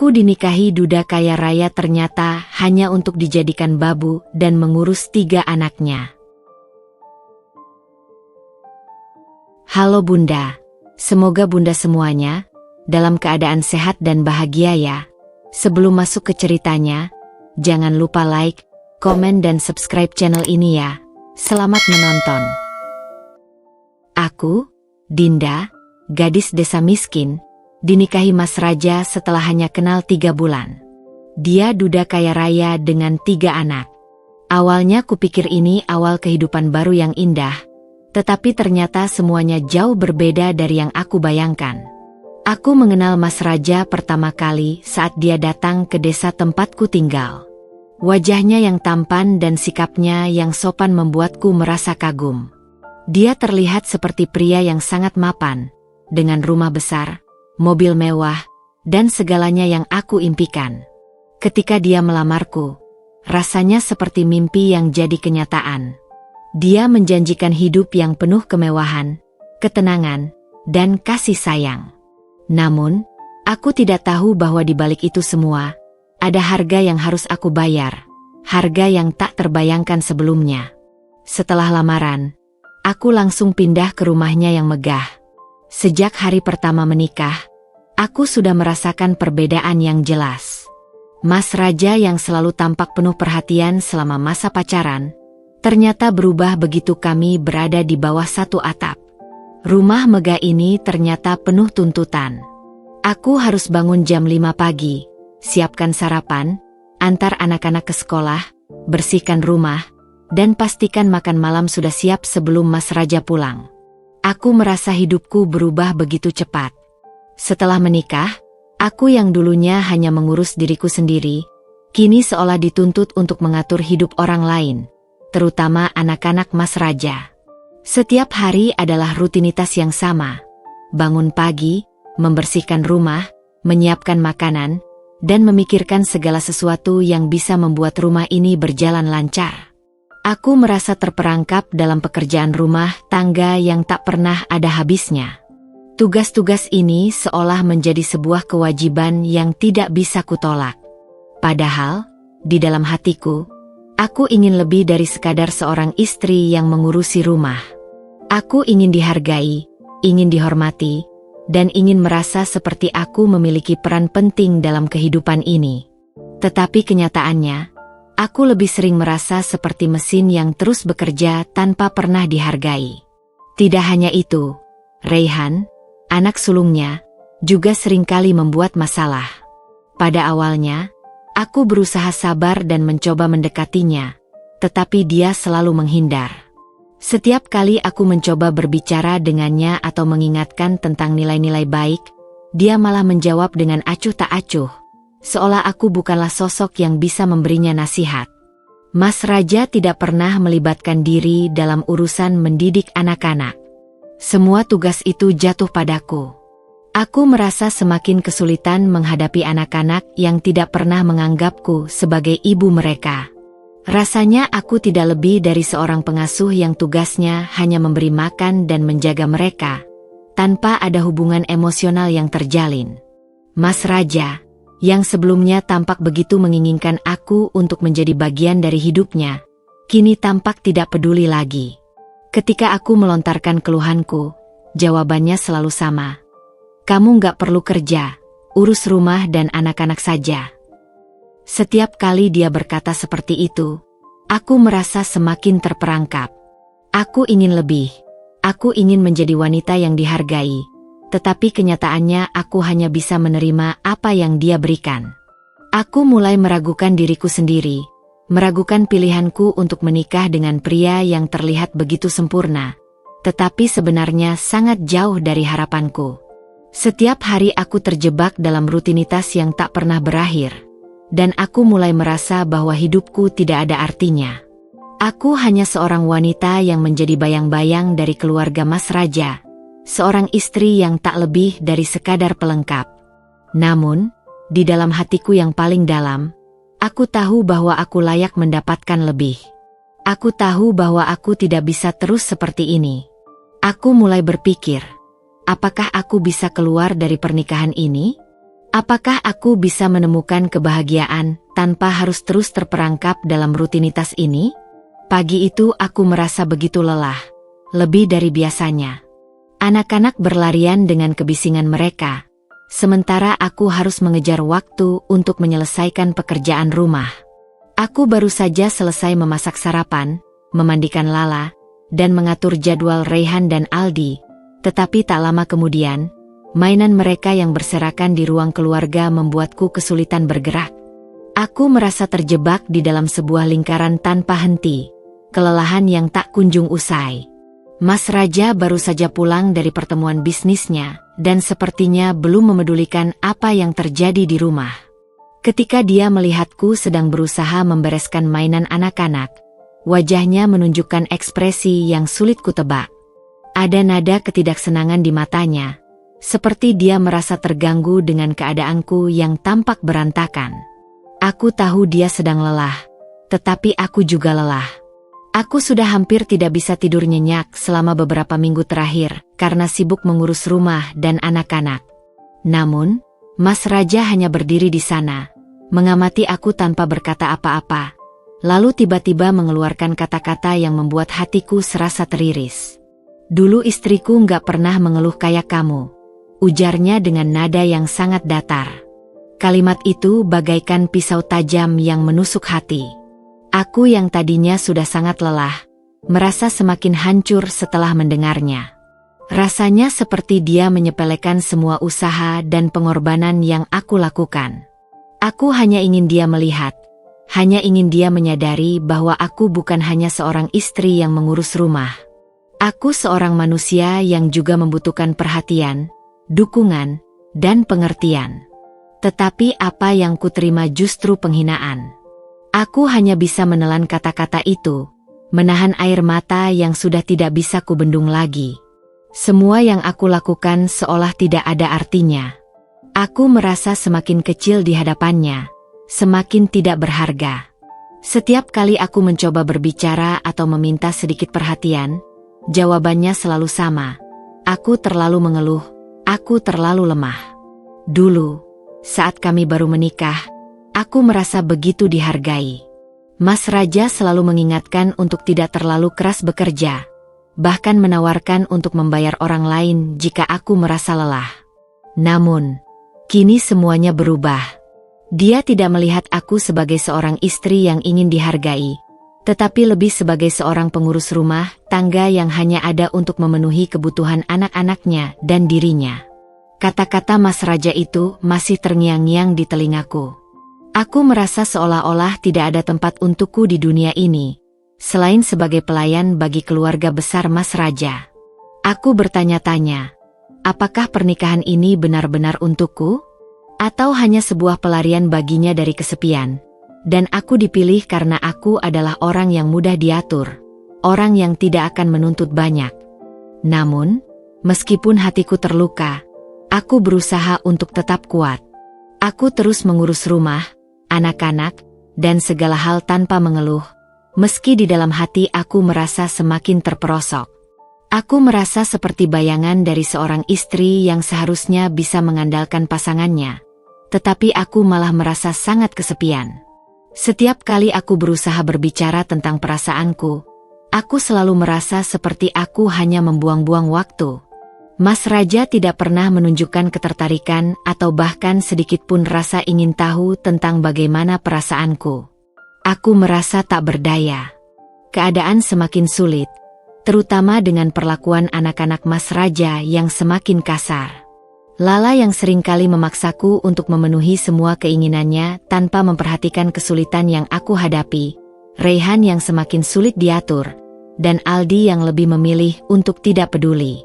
Aku dinikahi duda kaya raya ternyata hanya untuk dijadikan babu dan mengurus 3 anaknya. Halo Bunda, semoga Bunda semuanya dalam keadaan sehat dan bahagia ya. Sebelum masuk ke ceritanya, jangan lupa like, komen dan subscribe channel ini ya. Selamat menonton. Aku, Dinda, gadis desa miskin, dinikahi Mas Raja setelah hanya kenal 3 bulan. Dia duda kaya raya dengan 3 anak. Awalnya kupikir ini awal kehidupan baru yang indah, tetapi ternyata semuanya jauh berbeda dari yang aku bayangkan. Aku mengenal Mas Raja pertama kali saat dia datang ke desa tempatku tinggal. Wajahnya yang tampan dan sikapnya yang sopan membuatku merasa kagum. Dia terlihat seperti pria yang sangat mapan, dengan rumah besar, mobil mewah, dan segalanya yang aku impikan. Ketika dia melamarku, rasanya seperti mimpi yang jadi kenyataan. Dia menjanjikan hidup yang penuh kemewahan, ketenangan, dan kasih sayang. Namun, aku tidak tahu bahwa di balik itu semua, ada harga yang harus aku bayar, harga yang tak terbayangkan sebelumnya. Setelah lamaran, aku langsung pindah ke rumahnya yang megah. Sejak hari pertama menikah, aku sudah merasakan perbedaan yang jelas. Mas Raja yang selalu tampak penuh perhatian selama masa pacaran, ternyata berubah begitu kami berada di bawah satu atap. Rumah megah ini ternyata penuh tuntutan. Aku harus bangun jam 5 pagi, siapkan sarapan, antar anak-anak ke sekolah, bersihkan rumah, dan pastikan makan malam sudah siap sebelum Mas Raja pulang. Aku merasa hidupku berubah begitu cepat. Setelah menikah, aku yang dulunya hanya mengurus diriku sendiri, kini seolah dituntut untuk mengatur hidup orang lain, terutama anak-anak Mas Raja. Setiap hari adalah rutinitas yang sama. Bangun pagi, membersihkan rumah, menyiapkan makanan, dan memikirkan segala sesuatu yang bisa membuat rumah ini berjalan lancar. Aku merasa terperangkap dalam pekerjaan rumah tangga yang tak pernah ada habisnya. Tugas-tugas ini seolah menjadi sebuah kewajiban yang tidak bisa kutolak. Padahal, di dalam hatiku, aku ingin lebih dari sekadar seorang istri yang mengurusi rumah. Aku ingin dihargai, ingin dihormati, dan ingin merasa seperti aku memiliki peran penting dalam kehidupan ini. Tetapi kenyataannya, aku lebih sering merasa seperti mesin yang terus bekerja tanpa pernah dihargai. Tidak hanya itu, Raihan, anak sulungnya, juga seringkali membuat masalah. Pada awalnya, aku berusaha sabar dan mencoba mendekatinya, tetapi dia selalu menghindar. Setiap kali aku mencoba berbicara dengannya atau mengingatkan tentang nilai-nilai baik, dia malah menjawab dengan acuh tak acuh, seolah aku bukanlah sosok yang bisa memberinya nasihat. Mas Raja tidak pernah melibatkan diri dalam urusan mendidik anak-anak. Semua tugas itu jatuh padaku. Aku merasa semakin kesulitan menghadapi anak-anak yang tidak pernah menganggapku sebagai ibu mereka. Rasanya aku tidak lebih dari seorang pengasuh yang tugasnya hanya memberi makan dan menjaga mereka, tanpa ada hubungan emosional yang terjalin. Mas Raja, yang sebelumnya tampak begitu menginginkan aku untuk menjadi bagian dari hidupnya, kini tampak tidak peduli lagi. Ketika aku melontarkan keluhanku, jawabannya selalu sama. Kamu nggak perlu kerja, urus rumah dan anak-anak saja. Setiap kali dia berkata seperti itu, aku merasa semakin terperangkap. Aku ingin lebih. Aku ingin menjadi wanita yang dihargai. Tetapi kenyataannya aku hanya bisa menerima apa yang dia berikan. Aku mulai meragukan diriku sendiri, meragukan pilihanku untuk menikah dengan pria yang terlihat begitu sempurna, tetapi sebenarnya sangat jauh dari harapanku. Setiap hari aku terjebak dalam rutinitas yang tak pernah berakhir, dan aku mulai merasa bahwa hidupku tidak ada artinya. Aku hanya seorang wanita yang menjadi bayang-bayang dari keluarga Mas Raja, seorang istri yang tak lebih dari sekadar pelengkap. Namun, di dalam hatiku yang paling dalam, aku tahu bahwa aku layak mendapatkan lebih. Aku tahu bahwa aku tidak bisa terus seperti ini. Aku mulai berpikir, apakah aku bisa keluar dari pernikahan ini? Apakah aku bisa menemukan kebahagiaan tanpa harus terus terperangkap dalam rutinitas ini? Pagi itu aku merasa begitu lelah, lebih dari biasanya. Anak-anak berlarian dengan kebisingan mereka, sementara aku harus mengejar waktu untuk menyelesaikan pekerjaan rumah. Aku baru saja selesai memasak sarapan, memandikan Lala, dan mengatur jadwal Raihan dan Aldi, tetapi tak lama kemudian, mainan mereka yang berserakan di ruang keluarga membuatku kesulitan bergerak. Aku merasa terjebak di dalam sebuah lingkaran tanpa henti, kelelahan yang tak kunjung usai. Mas Raja baru saja pulang dari pertemuan bisnisnya, dan sepertinya belum memedulikan apa yang terjadi di rumah. Ketika dia melihatku sedang berusaha membereskan mainan anak-anak, wajahnya menunjukkan ekspresi yang sulit kutebak. Ada nada ketidaksenangan di matanya, seperti dia merasa terganggu dengan keadaanku yang tampak berantakan. Aku tahu dia sedang lelah, tetapi aku juga lelah. Aku sudah hampir tidak bisa tidur nyenyak selama beberapa minggu terakhir karena sibuk mengurus rumah dan anak-anak. Namun, Mas Raja hanya berdiri di sana, mengamati aku tanpa berkata apa-apa, lalu tiba-tiba mengeluarkan kata-kata yang membuat hatiku serasa teriris. "Dulu istriku nggak pernah mengeluh kayak kamu," ujarnya dengan nada yang sangat datar. Kalimat itu bagaikan pisau tajam yang menusuk hati. Aku yang tadinya sudah sangat lelah, merasa semakin hancur setelah mendengarnya. Rasanya seperti dia menyepelekan semua usaha dan pengorbanan yang aku lakukan. Aku hanya ingin dia melihat, hanya ingin dia menyadari bahwa aku bukan hanya seorang istri yang mengurus rumah. Aku seorang manusia yang juga membutuhkan perhatian, dukungan, dan pengertian. Tetapi apa yang kuterima justru penghinaan. Aku hanya bisa menelan kata-kata itu, menahan air mata yang sudah tidak bisa kubendung lagi. Semua yang aku lakukan seolah tidak ada artinya. Aku merasa semakin kecil di hadapannya, semakin tidak berharga. Setiap kali aku mencoba berbicara atau meminta sedikit perhatian, jawabannya selalu sama. Aku terlalu mengeluh, aku terlalu lemah. Dulu, saat kami baru menikah, aku merasa begitu dihargai. Mas Raja selalu mengingatkan untuk tidak terlalu keras bekerja, bahkan menawarkan untuk membayar orang lain jika aku merasa lelah. Namun, kini semuanya berubah. Dia tidak melihat aku sebagai seorang istri yang ingin dihargai, tetapi lebih sebagai seorang pengurus rumah tangga yang hanya ada untuk memenuhi kebutuhan anak-anaknya dan dirinya. Kata-kata Mas Raja itu masih terngiang-ngiang di telingaku. Aku merasa seolah-olah tidak ada tempat untukku di dunia ini, selain sebagai pelayan bagi keluarga besar Mas Raja. Aku bertanya-tanya, apakah pernikahan ini benar-benar untukku? Atau hanya sebuah pelarian baginya dari kesepian? Dan aku dipilih karena aku adalah orang yang mudah diatur, orang yang tidak akan menuntut banyak. Namun, meskipun hatiku terluka, aku berusaha untuk tetap kuat. Aku terus mengurus rumah, anak-anak, dan segala hal tanpa mengeluh, meski di dalam hati aku merasa semakin terperosok. Aku merasa seperti bayangan dari seorang istri yang seharusnya bisa mengandalkan pasangannya, tetapi aku malah merasa sangat kesepian. Setiap kali aku berusaha berbicara tentang perasaanku, aku selalu merasa seperti aku hanya membuang-buang waktu. Mas Raja tidak pernah menunjukkan ketertarikan atau bahkan sedikitpun rasa ingin tahu tentang bagaimana perasaanku. Aku merasa tak berdaya. Keadaan semakin sulit, terutama dengan perlakuan anak-anak Mas Raja yang semakin kasar. Lala yang seringkali memaksaku untuk memenuhi semua keinginannya tanpa memperhatikan kesulitan yang aku hadapi, Raihan yang semakin sulit diatur, dan Aldi yang lebih memilih untuk tidak peduli.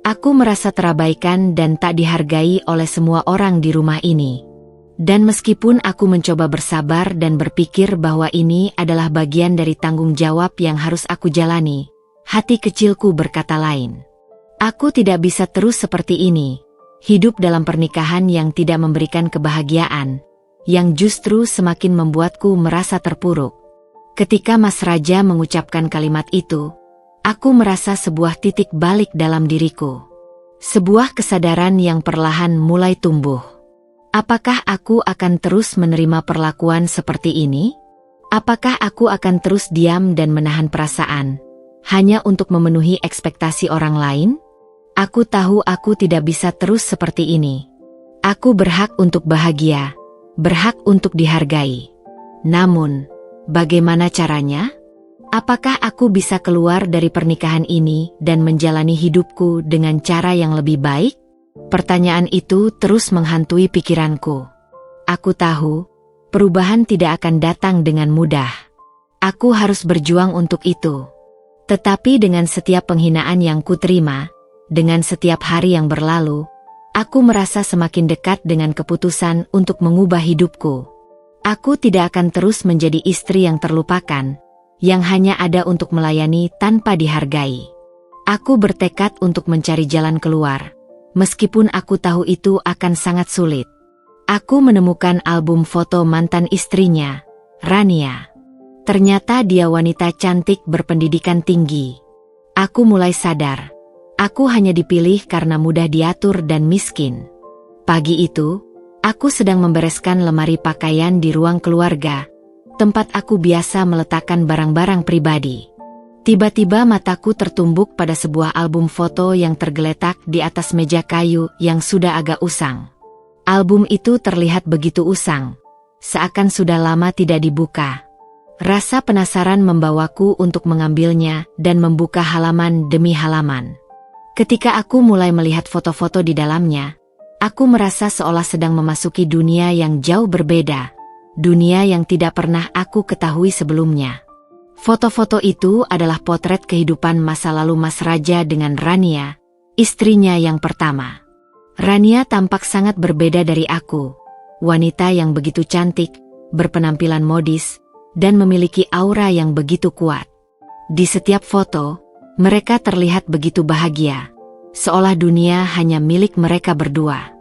Aku merasa terabaikan dan tak dihargai oleh semua orang di rumah ini. Dan meskipun aku mencoba bersabar dan berpikir bahwa ini adalah bagian dari tanggung jawab yang harus aku jalani, hati kecilku berkata lain. Aku tidak bisa terus seperti ini, hidup dalam pernikahan yang tidak memberikan kebahagiaan, yang justru semakin membuatku merasa terpuruk. Ketika Mas Raja mengucapkan kalimat itu, aku merasa sebuah titik balik dalam diriku. Sebuah kesadaran yang perlahan mulai tumbuh. Apakah aku akan terus menerima perlakuan seperti ini? Apakah aku akan terus diam dan menahan perasaan, hanya untuk memenuhi ekspektasi orang lain? Aku tahu aku tidak bisa terus seperti ini. Aku berhak untuk bahagia, berhak untuk dihargai. Namun, bagaimana caranya? Apakah aku bisa keluar dari pernikahan ini dan menjalani hidupku dengan cara yang lebih baik? Pertanyaan itu terus menghantui pikiranku. Aku tahu, perubahan tidak akan datang dengan mudah. Aku harus berjuang untuk itu. Tetapi dengan setiap penghinaan yang kuterima, dengan setiap hari yang berlalu, aku merasa semakin dekat dengan keputusan untuk mengubah hidupku. Aku tidak akan terus menjadi istri yang terlupakan, yang hanya ada untuk melayani tanpa dihargai. Aku bertekad untuk mencari jalan keluar, meskipun aku tahu itu akan sangat sulit. Aku menemukan album foto mantan istrinya, Rania. Ternyata dia wanita cantik berpendidikan tinggi. Aku mulai sadar, aku hanya dipilih karena mudah diatur dan miskin. Pagi itu, aku sedang membereskan lemari pakaian di ruang keluarga, tempat aku biasa meletakkan barang-barang pribadi. Tiba-tiba mataku tertumbuk pada sebuah album foto yang tergeletak di atas meja kayu yang sudah agak usang. Album itu terlihat begitu usang, seakan sudah lama tidak dibuka. Rasa penasaran membawaku untuk mengambilnya dan membuka halaman demi halaman. Ketika aku mulai melihat foto-foto di dalamnya, aku merasa seolah sedang memasuki dunia yang jauh berbeda, dunia yang tidak pernah aku ketahui sebelumnya. Foto-foto itu adalah potret kehidupan masa lalu Mas Raja dengan Rania, istrinya yang pertama. Rania tampak sangat berbeda dari aku, wanita yang begitu cantik, berpenampilan modis, dan memiliki aura yang begitu kuat. Di setiap foto, mereka terlihat begitu bahagia, seolah dunia hanya milik mereka berdua.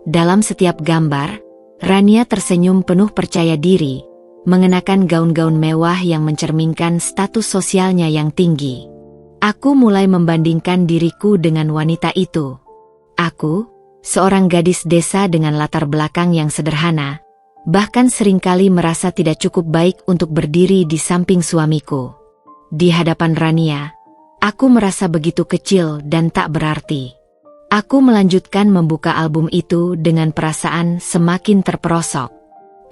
Dalam setiap gambar, Rania tersenyum penuh percaya diri, mengenakan gaun-gaun mewah yang mencerminkan status sosialnya yang tinggi. Aku mulai membandingkan diriku dengan wanita itu. Aku, seorang gadis desa dengan latar belakang yang sederhana, bahkan seringkali merasa tidak cukup baik untuk berdiri di samping suamiku. Di hadapan Rania, aku merasa begitu kecil dan tak berarti. Aku melanjutkan membuka album itu dengan perasaan semakin terperosok.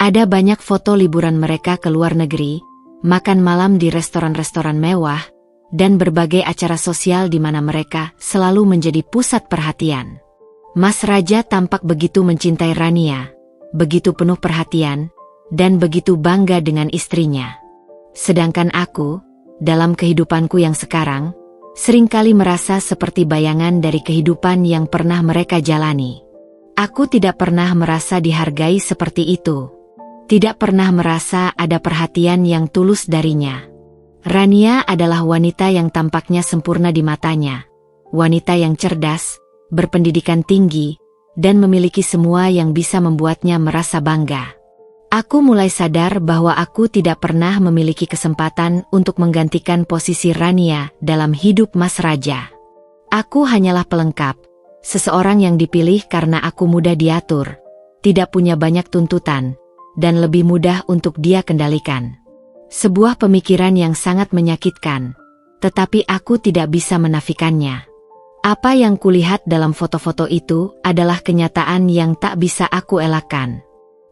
Ada banyak foto liburan mereka ke luar negeri, makan malam di restoran-restoran mewah, dan berbagai acara sosial di mana mereka selalu menjadi pusat perhatian. Mas Raja tampak begitu mencintai Rania, begitu penuh perhatian, dan begitu bangga dengan istrinya. Sedangkan aku, dalam kehidupanku yang sekarang, seringkali merasa seperti bayangan dari kehidupan yang pernah mereka jalani. Aku tidak pernah merasa dihargai seperti itu. Tidak pernah merasa ada perhatian yang tulus darinya. Rania adalah wanita yang tampaknya sempurna di matanya. Wanita yang cerdas, berpendidikan tinggi, dan memiliki semua yang bisa membuatnya merasa bangga. Aku mulai sadar bahwa aku tidak pernah memiliki kesempatan untuk menggantikan posisi Rania dalam hidup Mas Raja. Aku hanyalah pelengkap, seseorang yang dipilih karena aku mudah diatur, tidak punya banyak tuntutan, dan lebih mudah untuk dia kendalikan. Sebuah pemikiran yang sangat menyakitkan, tetapi aku tidak bisa menafikannya. Apa yang kulihat dalam foto-foto itu adalah kenyataan yang tak bisa aku elakkan.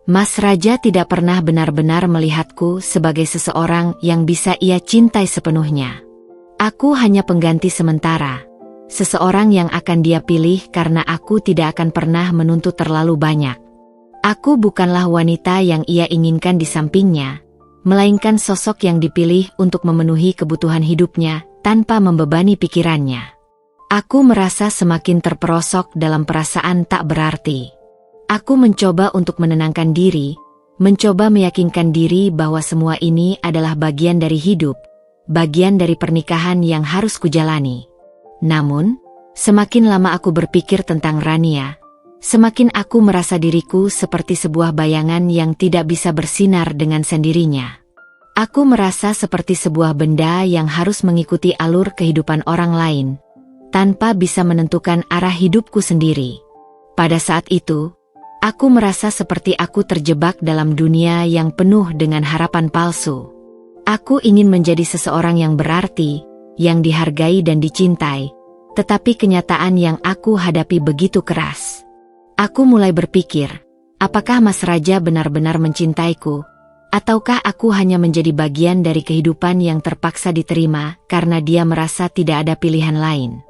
Mas Raja tidak pernah benar-benar melihatku sebagai seseorang yang bisa ia cintai sepenuhnya. Aku hanya pengganti sementara, seseorang yang akan dia pilih karena aku tidak akan pernah menuntut terlalu banyak. Aku bukanlah wanita yang ia inginkan di sampingnya, melainkan sosok yang dipilih untuk memenuhi kebutuhan hidupnya tanpa membebani pikirannya. Aku merasa semakin terperosok dalam perasaan tak berarti. Aku mencoba untuk menenangkan diri, mencoba meyakinkan diri bahwa semua ini adalah bagian dari hidup, bagian dari pernikahan yang harus kujalani. Namun, semakin lama aku berpikir tentang Rania, semakin aku merasa diriku seperti sebuah bayangan yang tidak bisa bersinar dengan sendirinya. Aku merasa seperti sebuah benda yang harus mengikuti alur kehidupan orang lain, tanpa bisa menentukan arah hidupku sendiri. Pada saat itu, Aku merasa seperti aku terjebak dalam dunia yang penuh dengan harapan palsu. Aku ingin menjadi seseorang yang berarti, yang dihargai dan dicintai, tetapi kenyataan yang aku hadapi begitu keras. Aku mulai berpikir, apakah Mas Raja benar-benar mencintaiku? Ataukah aku hanya menjadi bagian dari kehidupan yang terpaksa diterima karena dia merasa tidak ada pilihan lain?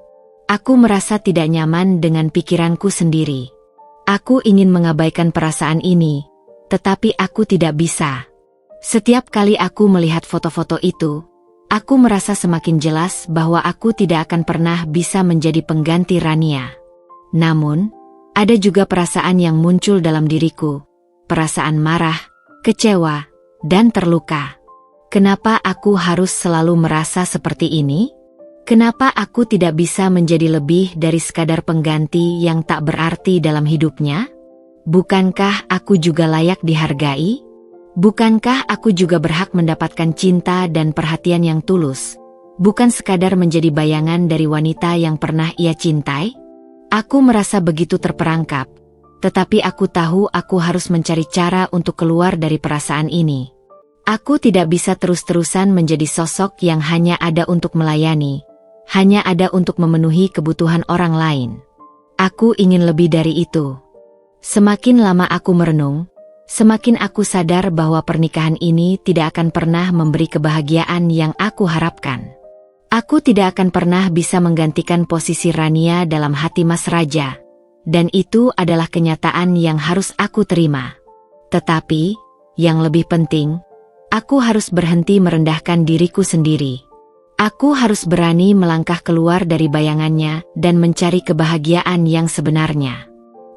Aku merasa tidak nyaman dengan pikiranku sendiri. Aku ingin mengabaikan perasaan ini, tetapi aku tidak bisa. Setiap kali aku melihat foto-foto itu, aku merasa semakin jelas bahwa aku tidak akan pernah bisa menjadi pengganti Rania. Namun, ada juga perasaan yang muncul dalam diriku, perasaan marah, kecewa, dan terluka. Kenapa aku harus selalu merasa seperti ini? Kenapa aku tidak bisa menjadi lebih dari sekadar pengganti yang tak berarti dalam hidupnya? Bukankah aku juga layak dihargai? Bukankah aku juga berhak mendapatkan cinta dan perhatian yang tulus, bukan sekadar menjadi bayangan dari wanita yang pernah ia cintai? Aku merasa begitu terperangkap, tetapi aku tahu aku harus mencari cara untuk keluar dari perasaan ini. Aku tidak bisa terus-terusan menjadi sosok yang hanya ada untuk melayani, hanya ada untuk memenuhi kebutuhan orang lain. Aku ingin lebih dari itu. Semakin lama aku merenung, semakin aku sadar bahwa pernikahan ini tidak akan pernah memberi kebahagiaan yang aku harapkan. Aku tidak akan pernah bisa menggantikan posisi Rania dalam hati Mas Raja, dan itu adalah kenyataan yang harus aku terima. Tetapi, yang lebih penting, aku harus berhenti merendahkan diriku sendiri. Aku harus berani melangkah keluar dari bayangannya dan mencari kebahagiaan yang sebenarnya.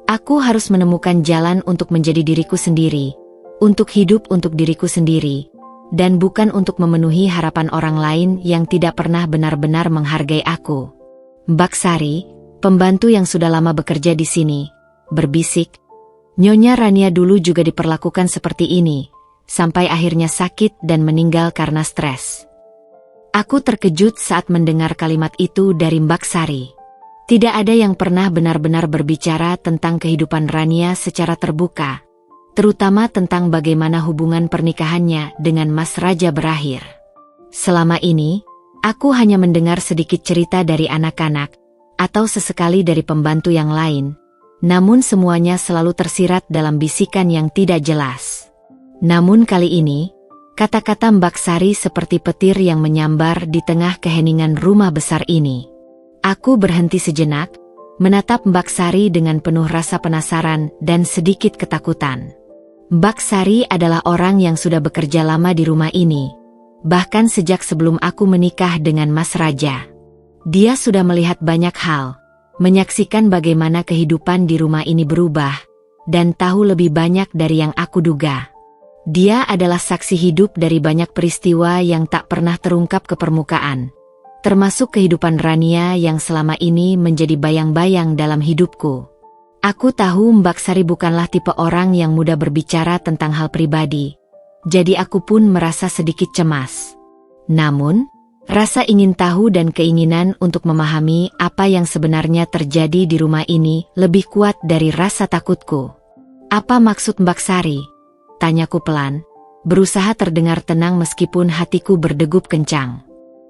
Aku harus menemukan jalan untuk menjadi diriku sendiri, untuk hidup untuk diriku sendiri, dan bukan untuk memenuhi harapan orang lain yang tidak pernah benar-benar menghargai aku. Mbak Sari, pembantu yang sudah lama bekerja di sini, berbisik, Nyonya Rania dulu juga diperlakukan seperti ini, sampai akhirnya sakit dan meninggal karena stres. Aku terkejut saat mendengar kalimat itu dari Mbak Sari. Tidak ada yang pernah benar-benar berbicara tentang kehidupan Rania secara terbuka, terutama tentang bagaimana hubungan pernikahannya dengan Mas Raja berakhir. Selama ini, aku hanya mendengar sedikit cerita dari anak-anak, atau sesekali dari pembantu yang lain, namun semuanya selalu tersirat dalam bisikan yang tidak jelas. Namun kali ini, kata-kata Mbak Sari seperti petir yang menyambar di tengah keheningan rumah besar ini. Aku berhenti sejenak, menatap Mbak Sari dengan penuh rasa penasaran dan sedikit ketakutan. Mbak Sari adalah orang yang sudah bekerja lama di rumah ini, bahkan sejak sebelum aku menikah dengan Mas Raja. Dia sudah melihat banyak hal, menyaksikan bagaimana kehidupan di rumah ini berubah, dan tahu lebih banyak dari yang aku duga. Dia adalah saksi hidup dari banyak peristiwa yang tak pernah terungkap ke permukaan, termasuk kehidupan Rania yang selama ini menjadi bayang-bayang dalam hidupku. Aku tahu Mbak Sari bukanlah tipe orang yang mudah berbicara tentang hal pribadi, jadi aku pun merasa sedikit cemas. Namun, rasa ingin tahu dan keinginan untuk memahami apa yang sebenarnya terjadi di rumah ini lebih kuat dari rasa takutku. "Apa maksud Mbak Sari?" tanyaku pelan, berusaha terdengar tenang meskipun hatiku berdegup kencang.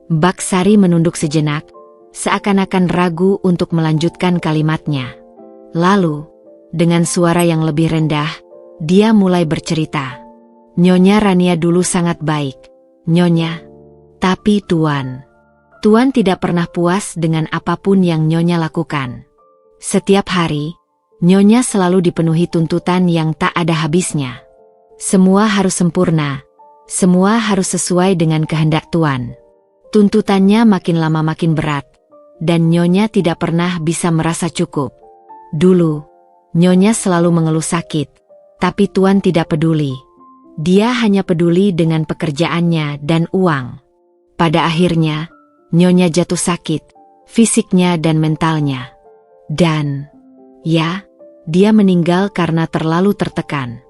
Mbak Sari menunduk sejenak, seakan-akan ragu untuk melanjutkan kalimatnya. Lalu, dengan suara yang lebih rendah, dia mulai bercerita. "Nyonya Rania dulu sangat baik, Nyonya. Tapi Tuan tidak pernah puas dengan apapun yang Nyonya lakukan. Setiap hari, Nyonya selalu dipenuhi tuntutan yang tak ada habisnya. Semua harus sempurna, semua harus sesuai dengan kehendak Tuan. Tuntutannya makin lama makin berat, dan Nyonya tidak pernah bisa merasa cukup. Dulu, Nyonya selalu mengeluh sakit, tapi Tuan tidak peduli. Dia hanya peduli dengan pekerjaannya dan uang. Pada akhirnya, Nyonya jatuh sakit, fisiknya dan mentalnya. Dan, ya, dia meninggal karena terlalu tertekan."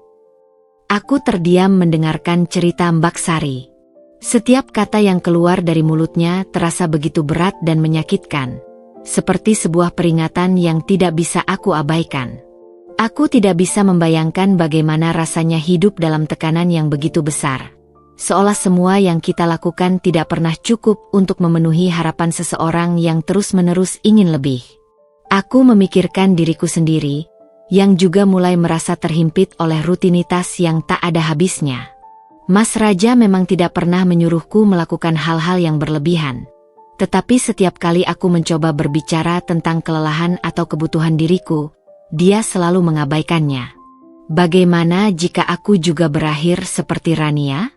Aku terdiam mendengarkan cerita Mbak Sari. Setiap kata yang keluar dari mulutnya terasa begitu berat dan menyakitkan, seperti sebuah peringatan yang tidak bisa aku abaikan. Aku tidak bisa membayangkan bagaimana rasanya hidup dalam tekanan yang begitu besar. Seolah semua yang kita lakukan tidak pernah cukup untuk memenuhi harapan seseorang yang terus-menerus ingin lebih. Aku memikirkan diriku sendiri, yang juga mulai merasa terhimpit oleh rutinitas yang tak ada habisnya. Mas Raja memang tidak pernah menyuruhku melakukan hal-hal yang berlebihan. Tetapi setiap kali aku mencoba berbicara tentang kelelahan atau kebutuhan diriku, dia selalu mengabaikannya. Bagaimana jika aku juga berakhir seperti Rania?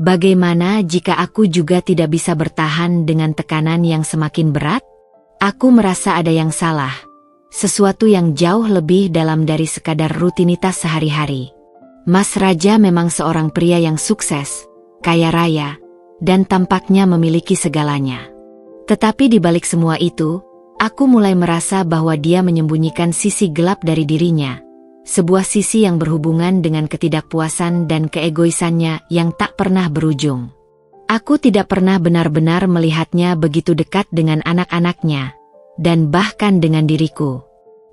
Bagaimana jika aku juga tidak bisa bertahan dengan tekanan yang semakin berat? Aku merasa ada yang salah, sesuatu yang jauh lebih dalam dari sekadar rutinitas sehari-hari. Mas Raja memang seorang pria yang sukses, kaya raya, dan tampaknya memiliki segalanya. Tetapi di balik semua itu, aku mulai merasa bahwa dia menyembunyikan sisi gelap dari dirinya. Sebuah sisi yang berhubungan dengan ketidakpuasan dan keegoisannya yang tak pernah berujung. Aku tidak pernah benar-benar melihatnya begitu dekat dengan anak-anaknya, dan bahkan dengan diriku.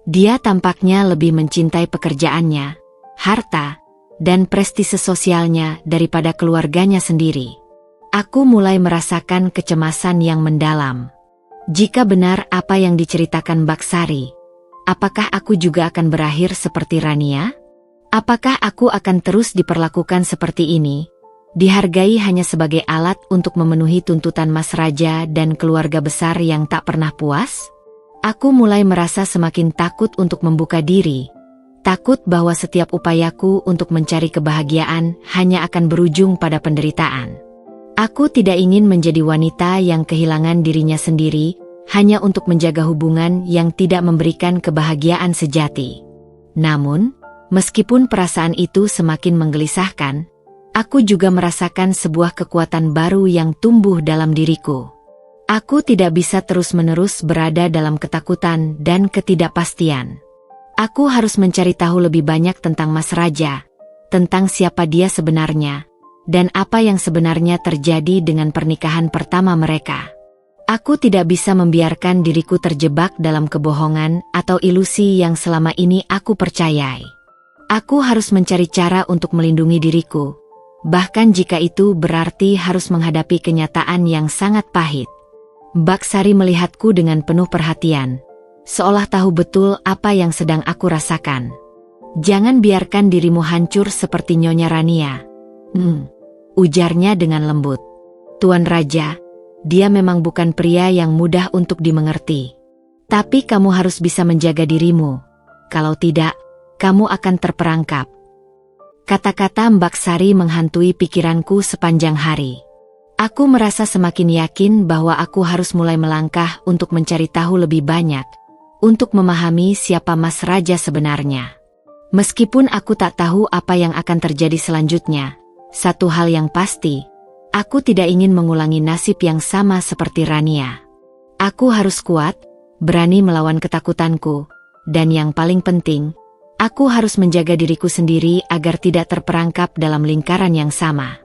Dia tampaknya lebih mencintai pekerjaannya, harta, dan prestise sosialnya daripada keluarganya sendiri. Aku mulai merasakan kecemasan yang mendalam. Jika benar apa yang diceritakan Mbak Sari, apakah aku juga akan berakhir seperti Rania? Apakah aku akan terus diperlakukan seperti ini? Dihargai hanya sebagai alat untuk memenuhi tuntutan Mas Raja dan keluarga besar yang tak pernah puas? Aku mulai merasa semakin takut untuk membuka diri. Takut bahwa setiap upayaku untuk mencari kebahagiaan hanya akan berujung pada penderitaan. Aku tidak ingin menjadi wanita yang kehilangan dirinya sendiri, hanya untuk menjaga hubungan yang tidak memberikan kebahagiaan sejati. Namun, meskipun perasaan itu semakin menggelisahkan, aku juga merasakan sebuah kekuatan baru yang tumbuh dalam diriku. Aku tidak bisa terus-menerus berada dalam ketakutan dan ketidakpastian. Aku harus mencari tahu lebih banyak tentang Mas Raja, tentang siapa dia sebenarnya, dan apa yang sebenarnya terjadi dengan pernikahan pertama mereka. Aku tidak bisa membiarkan diriku terjebak dalam kebohongan atau ilusi yang selama ini aku percayai. Aku harus mencari cara untuk melindungi diriku, bahkan jika itu berarti harus menghadapi kenyataan yang sangat pahit. Mbak Sari melihatku dengan penuh perhatian, seolah tahu betul apa yang sedang aku rasakan. "Jangan biarkan dirimu hancur seperti Nyonya Rania." Ujarnya dengan lembut. "Tuan Raja, dia memang bukan pria yang mudah untuk dimengerti. Tapi kamu harus bisa menjaga dirimu. Kalau tidak, kamu akan terperangkap." Kata-kata Mbak Sari menghantui pikiranku sepanjang hari. Aku merasa semakin yakin bahwa aku harus mulai melangkah untuk mencari tahu lebih banyak, untuk memahami siapa Mas Raja sebenarnya. Meskipun aku tak tahu apa yang akan terjadi selanjutnya, satu hal yang pasti, aku tidak ingin mengulangi nasib yang sama seperti Rania. Aku harus kuat, berani melawan ketakutanku, dan yang paling penting, aku harus menjaga diriku sendiri agar tidak terperangkap dalam lingkaran yang sama.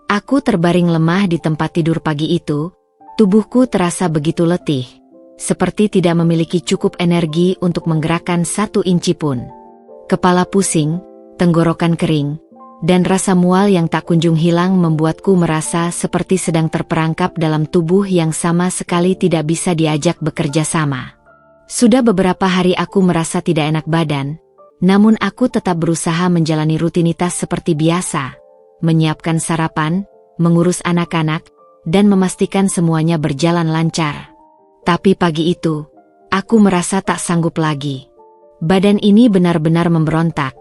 Aku terbaring lemah di tempat tidur pagi itu, tubuhku terasa begitu letih, seperti tidak memiliki cukup energi untuk menggerakkan 1 inci pun. Kepala pusing, tenggorokan kering, dan rasa mual yang tak kunjung hilang membuatku merasa seperti sedang terperangkap dalam tubuh yang sama sekali tidak bisa diajak bekerja sama. Sudah beberapa hari aku merasa tidak enak badan, namun aku tetap berusaha menjalani rutinitas seperti biasa, menyiapkan sarapan, mengurus anak-anak, dan memastikan semuanya berjalan lancar. Tapi pagi itu, aku merasa tak sanggup lagi. Badan ini benar-benar memberontak,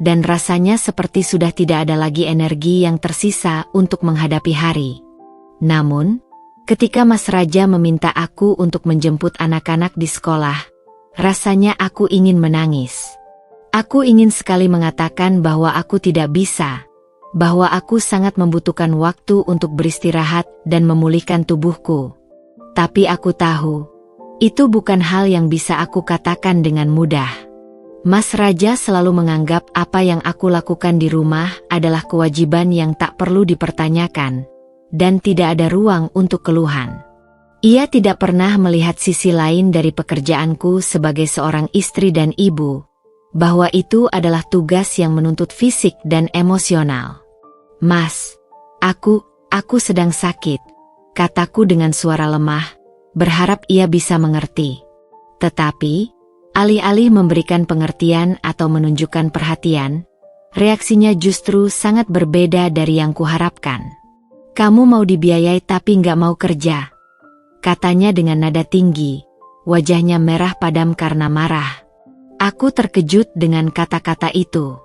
dan rasanya seperti sudah tidak ada lagi energi yang tersisa untuk menghadapi hari. Namun, ketika Mas Raja meminta aku untuk menjemput anak-anak di sekolah, rasanya aku ingin menangis. Aku ingin sekali mengatakan bahwa aku tidak bisa, bahwa aku sangat membutuhkan waktu untuk beristirahat dan memulihkan tubuhku. Tapi aku tahu, itu bukan hal yang bisa aku katakan dengan mudah. Mas Raja selalu menganggap apa yang aku lakukan di rumah adalah kewajiban yang tak perlu dipertanyakan, dan tidak ada ruang untuk keluhan. Ia tidak pernah melihat sisi lain dari pekerjaanku sebagai seorang istri dan ibu, bahwa itu adalah tugas yang menuntut fisik dan emosional. "Mas, aku sedang sakit," kataku dengan suara lemah, berharap ia bisa mengerti. Tetapi, alih-alih memberikan pengertian atau menunjukkan perhatian, reaksinya justru sangat berbeda dari yang kuharapkan. "Kamu mau dibiayai tapi nggak mau kerja," katanya dengan nada tinggi, wajahnya merah padam karena marah. Aku terkejut dengan kata-kata itu.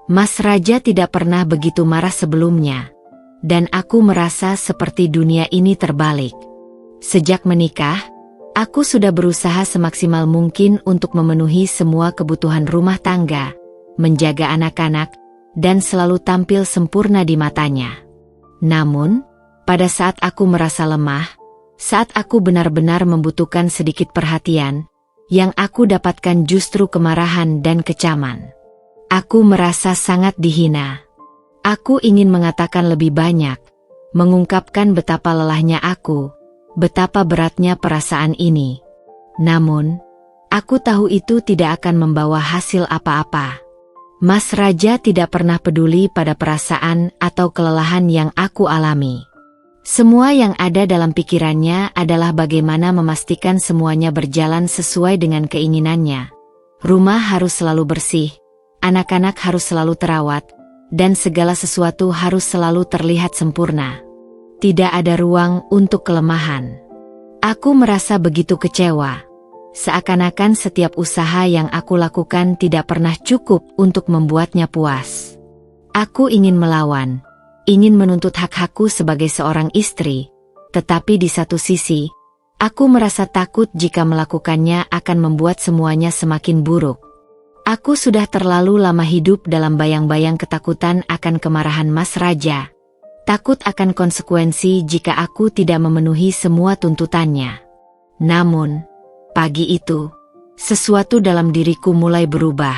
Mas Raja tidak pernah begitu marah sebelumnya, dan aku merasa seperti dunia ini terbalik. Sejak menikah, aku sudah berusaha semaksimal mungkin untuk memenuhi semua kebutuhan rumah tangga, menjaga anak-anak, dan selalu tampil sempurna di matanya. Namun, pada saat aku merasa lemah, saat aku benar-benar membutuhkan sedikit perhatian, yang aku dapatkan justru kemarahan dan kecaman. Aku merasa sangat dihina. Aku ingin mengatakan lebih banyak, mengungkapkan betapa lelahnya aku, betapa beratnya perasaan ini. Namun, aku tahu itu tidak akan membawa hasil apa-apa. Mas Raja tidak pernah peduli pada perasaan atau kelelahan yang aku alami. Semua yang ada dalam pikirannya adalah bagaimana memastikan semuanya berjalan sesuai dengan keinginannya. Rumah harus selalu bersih, anak-anak harus selalu terawat, dan segala sesuatu harus selalu terlihat sempurna. Tidak ada ruang untuk kelemahan. Aku merasa begitu kecewa. Seakan-akan setiap usaha yang aku lakukan tidak pernah cukup untuk membuatnya puas. Aku ingin melawan, ingin menuntut hak-hakku sebagai seorang istri, tetapi di satu sisi, aku merasa takut jika melakukannya akan membuat semuanya semakin buruk. Aku sudah terlalu lama hidup dalam bayang-bayang ketakutan akan kemarahan Mas Raja. Takut akan konsekuensi jika aku tidak memenuhi semua tuntutannya. Namun, pagi itu, sesuatu dalam diriku mulai berubah.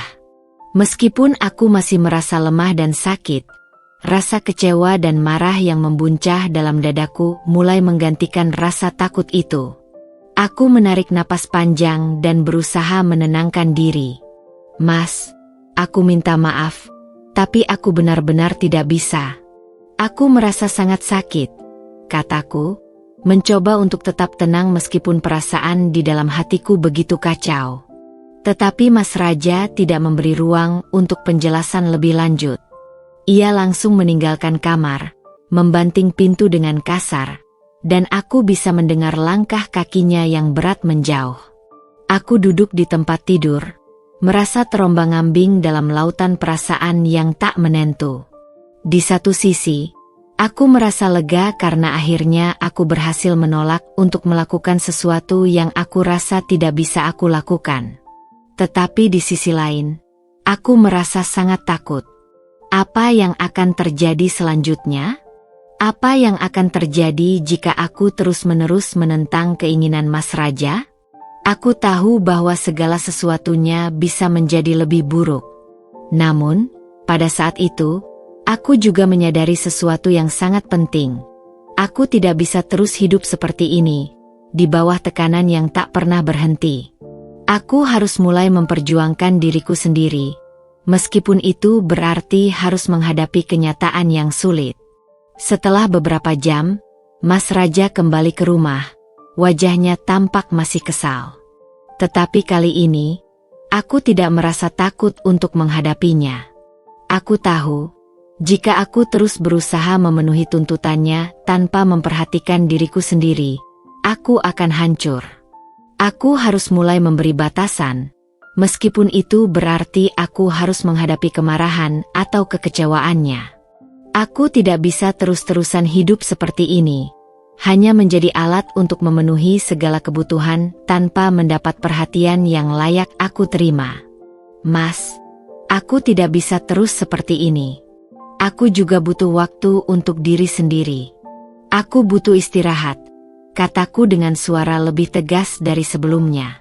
Meskipun aku masih merasa lemah dan sakit, rasa kecewa dan marah yang membuncah dalam dadaku mulai menggantikan rasa takut itu. Aku menarik napas panjang dan berusaha menenangkan diri. "Mas, aku minta maaf, tapi aku benar-benar tidak bisa. Aku merasa sangat sakit," kataku, mencoba untuk tetap tenang meskipun perasaan di dalam hatiku begitu kacau. Tetapi Mas Raja tidak memberi ruang untuk penjelasan lebih lanjut. Ia langsung meninggalkan kamar, membanting pintu dengan kasar, dan aku bisa mendengar langkah kakinya yang berat menjauh. Aku duduk di tempat tidur, merasa terombang-ambing dalam lautan perasaan yang tak menentu. Di satu sisi, aku merasa lega karena akhirnya aku berhasil menolak untuk melakukan sesuatu yang aku rasa tidak bisa aku lakukan. Tetapi di sisi lain, aku merasa sangat takut. Apa yang akan terjadi selanjutnya? Apa yang akan terjadi jika aku terus-menerus menentang keinginan Mas Raja? Aku tahu bahwa segala sesuatunya bisa menjadi lebih buruk. Namun, pada saat itu, aku juga menyadari sesuatu yang sangat penting. Aku tidak bisa terus hidup seperti ini, di bawah tekanan yang tak pernah berhenti. Aku harus mulai memperjuangkan diriku sendiri, meskipun itu berarti harus menghadapi kenyataan yang sulit. Setelah beberapa jam, Mas Raja kembali ke rumah. Wajahnya tampak masih kesal. Tetapi kali ini, aku tidak merasa takut untuk menghadapinya. Aku tahu, jika aku terus berusaha memenuhi tuntutannya tanpa memperhatikan diriku sendiri, aku akan hancur. Aku harus mulai memberi batasan, meskipun itu berarti aku harus menghadapi kemarahan atau kekecewaannya. Aku tidak bisa terus-terusan hidup seperti ini, hanya menjadi alat untuk memenuhi segala kebutuhan tanpa mendapat perhatian yang layak aku terima. Mas, aku tidak bisa terus seperti ini. Aku juga butuh waktu untuk diri sendiri. Aku butuh istirahat, kataku dengan suara lebih tegas dari sebelumnya.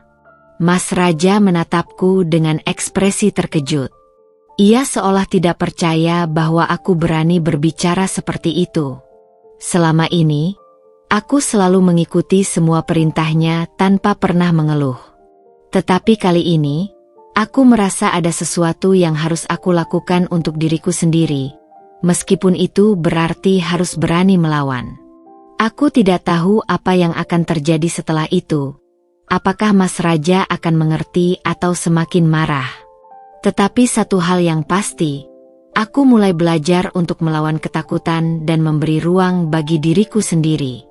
Mas Raja menatapku dengan ekspresi terkejut. Ia seolah tidak percaya bahwa aku berani berbicara seperti itu. Selama ini, aku selalu mengikuti semua perintahnya tanpa pernah mengeluh. Tetapi kali ini, Aku merasa ada sesuatu yang harus aku lakukan untuk diriku sendiri, meskipun itu berarti harus berani melawan. Aku tidak tahu apa yang akan terjadi setelah itu. Apakah Mas Raja akan mengerti atau semakin marah? Tetapi satu hal yang pasti, aku mulai belajar untuk melawan ketakutan dan memberi ruang bagi diriku sendiri.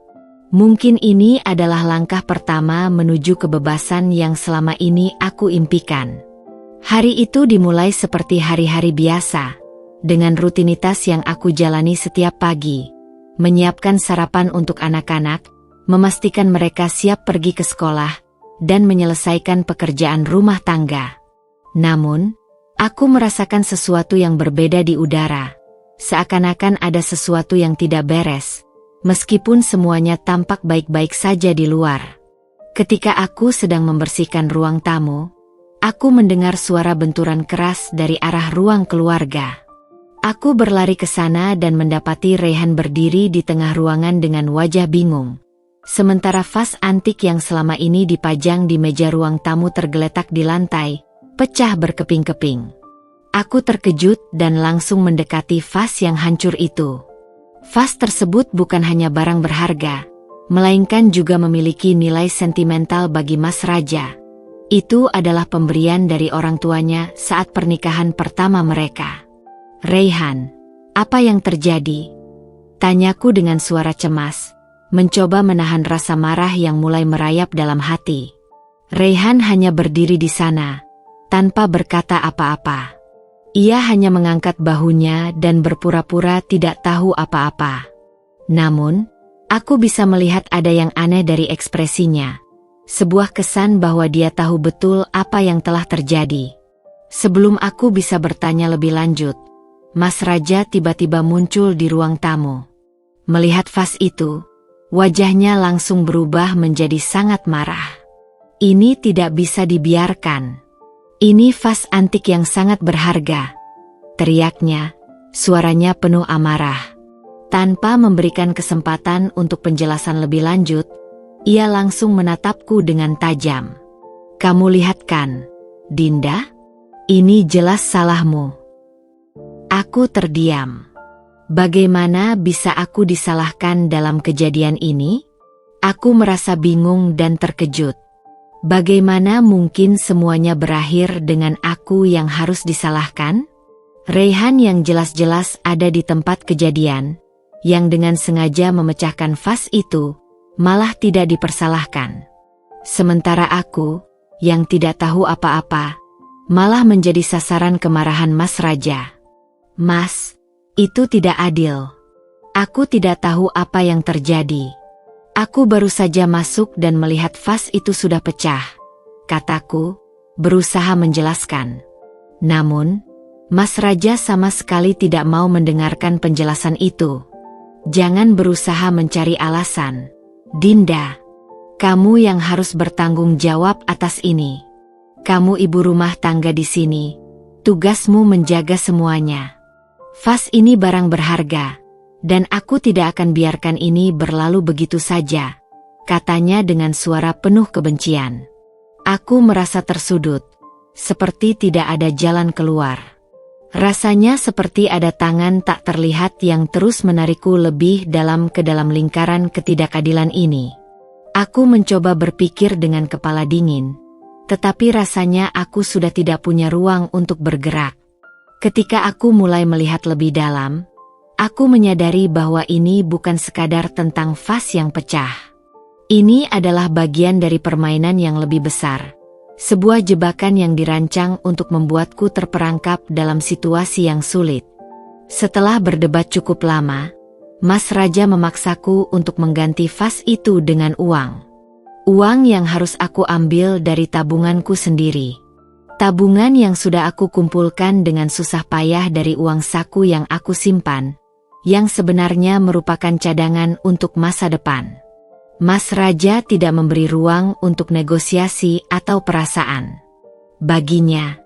Mungkin ini adalah langkah pertama menuju kebebasan yang selama ini aku impikan. Hari itu dimulai seperti hari-hari biasa, dengan rutinitas yang aku jalani setiap pagi, menyiapkan sarapan untuk anak-anak, memastikan mereka siap pergi ke sekolah, dan menyelesaikan pekerjaan rumah tangga. Namun, aku merasakan sesuatu yang berbeda di udara, seakan-akan ada sesuatu yang tidak beres, meskipun semuanya tampak baik-baik saja di luar. Ketika aku sedang membersihkan ruang tamu, aku mendengar suara benturan keras dari arah ruang keluarga. Aku berlari ke sana dan mendapati Raihan berdiri di tengah ruangan dengan wajah bingung. Sementara vas antik yang selama ini dipajang di meja ruang tamu tergeletak di lantai, pecah berkeping-keping. Aku terkejut dan langsung mendekati vas yang hancur itu. Vas tersebut bukan hanya barang berharga, melainkan juga memiliki nilai sentimental bagi Mas Raja. Itu adalah pemberian dari orang tuanya saat pernikahan pertama mereka. Raihan, apa yang terjadi? Tanyaku dengan suara cemas, mencoba menahan rasa marah yang mulai merayap dalam hati. Raihan hanya berdiri di sana, tanpa berkata apa-apa. Ia hanya mengangkat bahunya dan berpura-pura tidak tahu apa-apa. Namun, aku bisa melihat ada yang aneh dari ekspresinya. Sebuah kesan bahwa dia tahu betul apa yang telah terjadi. Sebelum aku bisa bertanya lebih lanjut, Mas Raja tiba-tiba muncul di ruang tamu. Melihat vas itu, wajahnya langsung berubah menjadi sangat marah. Ini tidak bisa dibiarkan. Ini vas antik yang sangat berharga, teriaknya, suaranya penuh amarah. Tanpa memberikan kesempatan untuk penjelasan lebih lanjut, ia langsung menatapku dengan tajam. Kamu lihat kan, Dinda? Ini jelas salahmu. Aku terdiam. Bagaimana bisa aku disalahkan dalam kejadian ini? Aku merasa bingung dan terkejut. Bagaimana mungkin semuanya berakhir dengan aku yang harus disalahkan? Raihan yang jelas-jelas ada di tempat kejadian, yang dengan sengaja memecahkan vas itu, malah tidak dipersalahkan. Sementara aku, yang tidak tahu apa-apa, malah menjadi sasaran kemarahan Mas Raja. Mas, itu tidak adil. Aku tidak tahu apa yang terjadi. Aku baru saja masuk dan melihat vas itu sudah pecah, kataku, berusaha menjelaskan. Namun, Mas Raja sama sekali tidak mau mendengarkan penjelasan itu. Jangan berusaha mencari alasan. Dinda, kamu yang harus bertanggung jawab atas ini. Kamu ibu rumah tangga di sini. Tugasmu menjaga semuanya. Vas ini barang berharga, dan aku tidak akan biarkan ini berlalu begitu saja, katanya dengan suara penuh kebencian. Aku merasa tersudut, seperti tidak ada jalan keluar. Rasanya seperti ada tangan tak terlihat yang terus menarikku lebih dalam ke dalam lingkaran ketidakadilan ini. Aku mencoba berpikir dengan kepala dingin, tetapi rasanya aku sudah tidak punya ruang untuk bergerak. Ketika aku mulai melihat lebih dalam, aku menyadari bahwa ini bukan sekadar tentang vas yang pecah. Ini adalah bagian dari permainan yang lebih besar. Sebuah jebakan yang dirancang untuk membuatku terperangkap dalam situasi yang sulit. Setelah berdebat cukup lama, Mas Raja memaksaku untuk mengganti vas itu dengan uang. Uang yang harus aku ambil dari tabunganku sendiri. Tabungan yang sudah aku kumpulkan dengan susah payah dari uang saku yang aku simpan, yang sebenarnya merupakan cadangan untuk masa depan. Mas Raja tidak memberi ruang untuk negosiasi atau perasaan. Baginya,